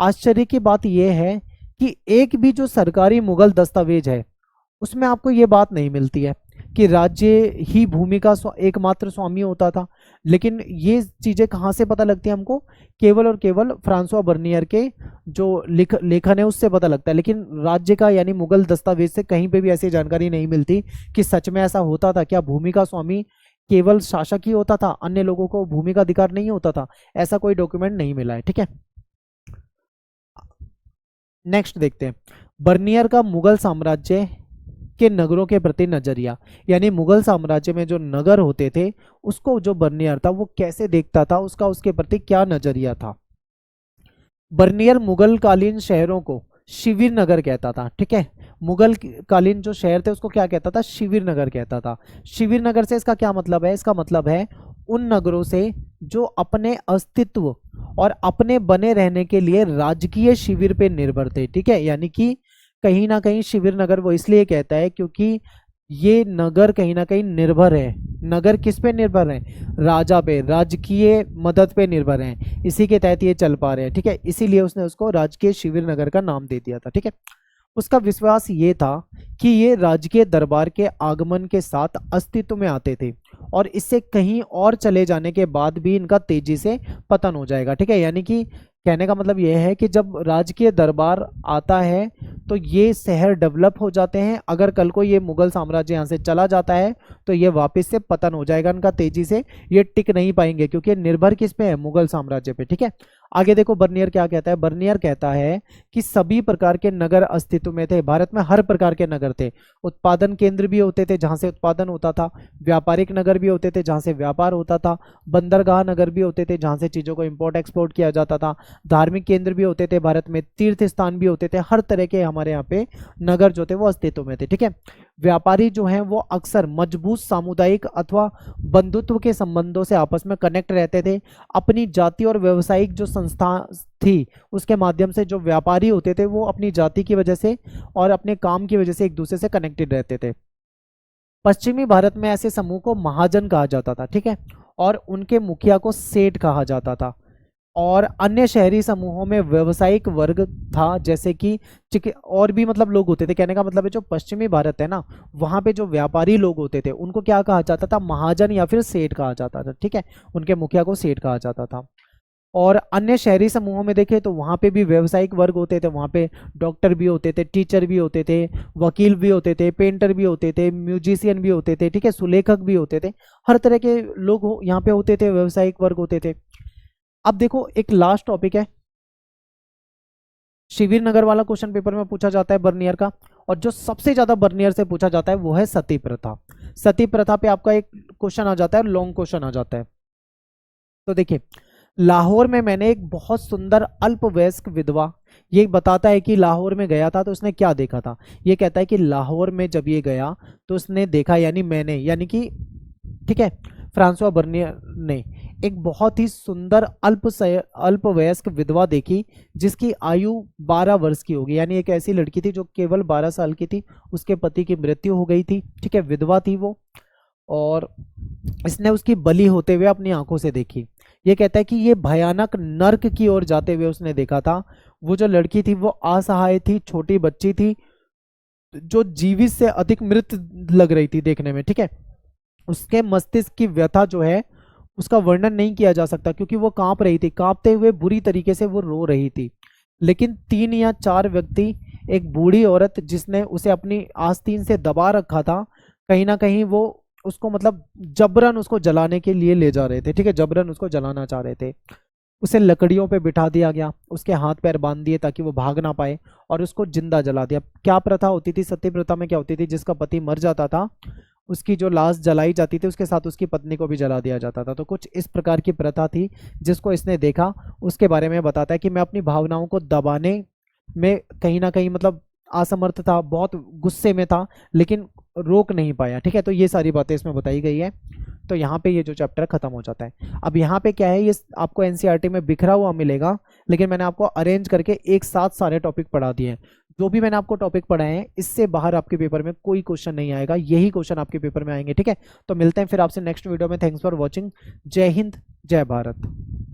आश्चर्य की बात यह है कि एक भी जो सरकारी मुगल दस्तावेज है उसमें आपको ये बात नहीं मिलती है कि राज्य ही भूमि का एकमात्र स्वामी होता था। लेकिन ये चीजें कहाँ से पता लगती है हमको, केवल और केवल फ्रांसवा बर्नियर के जो लेखन है उससे पता लगता है। लेकिन राज्य का यानी मुगल दस्तावेज से कहीं पे भी ऐसी जानकारी नहीं मिलती कि सच में ऐसा होता था क्या, भूमि का स्वामी केवल शासक ही होता था, अन्य लोगों को भूमि का अधिकार नहीं होता था। ऐसा कोई डॉक्यूमेंट नहीं मिला है। ठीक है, नेक्स्ट देखते हैं बर्नियर का मुगल साम्राज्य के नगरों के प्रति नजरिया। यानी मुगल साम्राज्य में जो नगर होते थे उसको जो बर्नियर था वो कैसे देखता था, उसका उसके प्रति क्या नजरिया था। बर्नियर मुगल कालीन शहरों को शिविर नगर कहता था। ठीक है, मुगल कालीन जो शहर थे उसको क्या कहता था, शिविर नगर कहता था। शिविर नगर से इसका क्या मतलब है, इसका मतलब है उन नगरों से जो अपने अस्तित्व और अपने बने रहने के लिए राजकीय शिविर पे निर्भर थे। ठीक है, यानी कि कहीं ना कहीं शिविर नगर वो इसलिए कहता है क्योंकि ये नगर कहीं ना कहीं निर्भर है। नगर किस पे निर्भर है, राजा पे, राजकीय मदद पे निर्भर है, इसी के तहत ये चल पा रहे हैं। ठीक है, इसीलिए उसने उसको राजकीय शिविर नगर का नाम दे दिया था। ठीक है, उसका विश्वास ये था कि ये राजकीय दरबार के आगमन के साथ अस्तित्व में आते थे और इससे कहीं और चले जाने के बाद भी इनका तेजी से पतन हो जाएगा। ठीक है, यानी कि कहने का मतलब यह है कि जब राजकीय दरबार आता है तो ये शहर डेवलप हो जाते हैं, अगर कल को ये मुगल साम्राज्य यहाँ से चला जाता है तो ये वापस से पतन हो जाएगा इनका तेजी से, ये टिक नहीं पाएंगे क्योंकि निर्भर किस पे है, मुगल साम्राज्य पे। ठीक है, आगे देखो बर्नियर क्या कहता है, बर्नियर कहता है कि सभी प्रकार के नगर अस्तित्व में थे। भारत में हर प्रकार के नगर थे। उत्पादन केंद्र भी होते थे जहां से उत्पादन होता था, व्यापारिक नगर भी होते थे जहां से व्यापार होता था, बंदरगाह नगर भी होते थे जहां से चीजों को इंपोर्ट एक्सपोर्ट किया जाता था, धार्मिक केंद्र भी होते थे भारत में, तीर्थ स्थान भी होते थे। हर तरह के हमारे यहाँ पे नगर जो थे वो अस्तित्व में थे। ठीक है, व्यापारी जो हैं वो अक्सर मजबूत सामुदायिक अथवा बंधुत्व के संबंधों से आपस में कनेक्ट रहते थे। अपनी जाति और व्यवसायिक जो संस्था थी उसके माध्यम से जो व्यापारी होते थे वो अपनी जाति की वजह से और अपने काम की वजह से एक दूसरे से कनेक्टेड रहते थे। पश्चिमी भारत में ऐसे समूह को महाजन कहा जाता था। ठीक है, और उनके मुखिया को सेठ कहा जाता था। और अन्य शहरी समूहों में व्यावसायिक वर्ग था, जैसे कि और भी मतलब लोग होते थे। कहने का मतलब है जो पश्चिमी भारत है ना, वहाँ पे जो व्यापारी लोग होते थे उनको क्या कहा जाता था, महाजन या फिर सेठ कहा जाता था। ठीक है, उनके मुखिया को सेठ कहा जाता था। और अन्य शहरी समूहों में देखें तो वहाँ पे भी व्यावसायिक वर्ग होते थे। वहाँ पे डॉक्टर भी होते थे, टीचर भी होते थे, वकील भी होते थे, पेंटर भी होते थे, म्यूजिशियन भी होते थे। ठीक है, सुलेखक भी होते थे। हर तरह के लोग यहाँ पे होते थे, व्यावसायिक वर्ग होते थे। अब देखो एक लास्ट टॉपिक है, शिविर नगर वाला क्वेश्चन पेपर में पूछा जाता है बर्नियर का, और जो सबसे ज्यादा बर्नियर से पूछा जाता है वो है सती प्रथा। सती प्रथा पे आपका एक क्वेश्चन आ जाता है, लॉन्ग क्वेश्चन आ जाता है। तो देखिए, लाहौर में मैंने एक बहुत सुंदर अल्पवयस्क विधवा, ये बताता है कि लाहौर में गया था तो उसने क्या देखा था। ये कहता है कि लाहौर में जब ये गया तो उसने देखा, यानी मैंने, यानी कि ठीक है, फ्रांसवा बर्नियर ने एक बहुत ही सुंदर अल्पवयस्क विधवा देखी जिसकी आयु 12 वर्ष की होगी। यानी एक ऐसी लड़की थी जो केवल 12 साल की थी, उसके पति की मृत्यु हो गई थी। ठीक है, विधवा थी वो, और इसने उसकी बलि होते हुए अपनी आंखों से देखी। ये कहता है कि ये भयानक नर्क की ओर जाते हुए उसने देखा था। वो जो लड़की थी वो असहाय थी, छोटी बच्ची थी जो जीवित से अधिक मृत लग रही थी देखने में। ठीक है, उसके मस्तिष्क की व्यथा जो है उसका वर्णन नहीं किया जा सकता, क्योंकि वो कांप रही थी, कांपते हुए बुरी तरीके से वो रो रही थी। लेकिन 3 या 4 व्यक्ति, एक बूढ़ी औरत जिसने उसे अपनी आस्तीन से दबा रखा था, कहीं ना कहीं वो उसको मतलब जबरन उसको जलाने के लिए ले जा रहे थे। ठीक है, जबरन उसको जलाना चाह रहे थे। उसे लकड़ियों पे बिठा दिया गया, उसके हाथ पैर बांध दिए ताकि वो भाग ना पाए, और उसको जिंदा जला दिया। क्या प्रथा होती थी सती प्रथा में, क्या होती थी, जिसका पति मर जाता था उसकी जो लाश जलाई जाती थी उसके साथ उसकी पत्नी को भी जला दिया जाता था। तो कुछ इस प्रकार की प्रथा थी जिसको इसने देखा। उसके बारे में बताता है कि मैं अपनी भावनाओं को दबाने में कहीं ना कहीं मतलब असमर्थ था, बहुत गुस्से में था, लेकिन रोक नहीं पाया। ठीक है, तो ये सारी बातें इसमें बताई गई है। तो यहाँ पे ये जो चैप्टर खत्म हो जाता है। अब यहाँ पे क्या है, ये आपको एनसीईआरटी में बिखरा हुआ मिलेगा, लेकिन मैंने आपको अरेंज करके एक साथ सारे टॉपिक पढ़ा दिए हैं। जो भी मैंने आपको टॉपिक पढ़ाए हैं इससे बाहर आपके पेपर में कोई क्वेश्चन नहीं आएगा, यही क्वेश्चन आपके पेपर में आएंगे। ठीक है, तो मिलते हैं फिर आपसे नेक्स्ट वीडियो में। Thanks for watching. जय हिंद, जय भारत।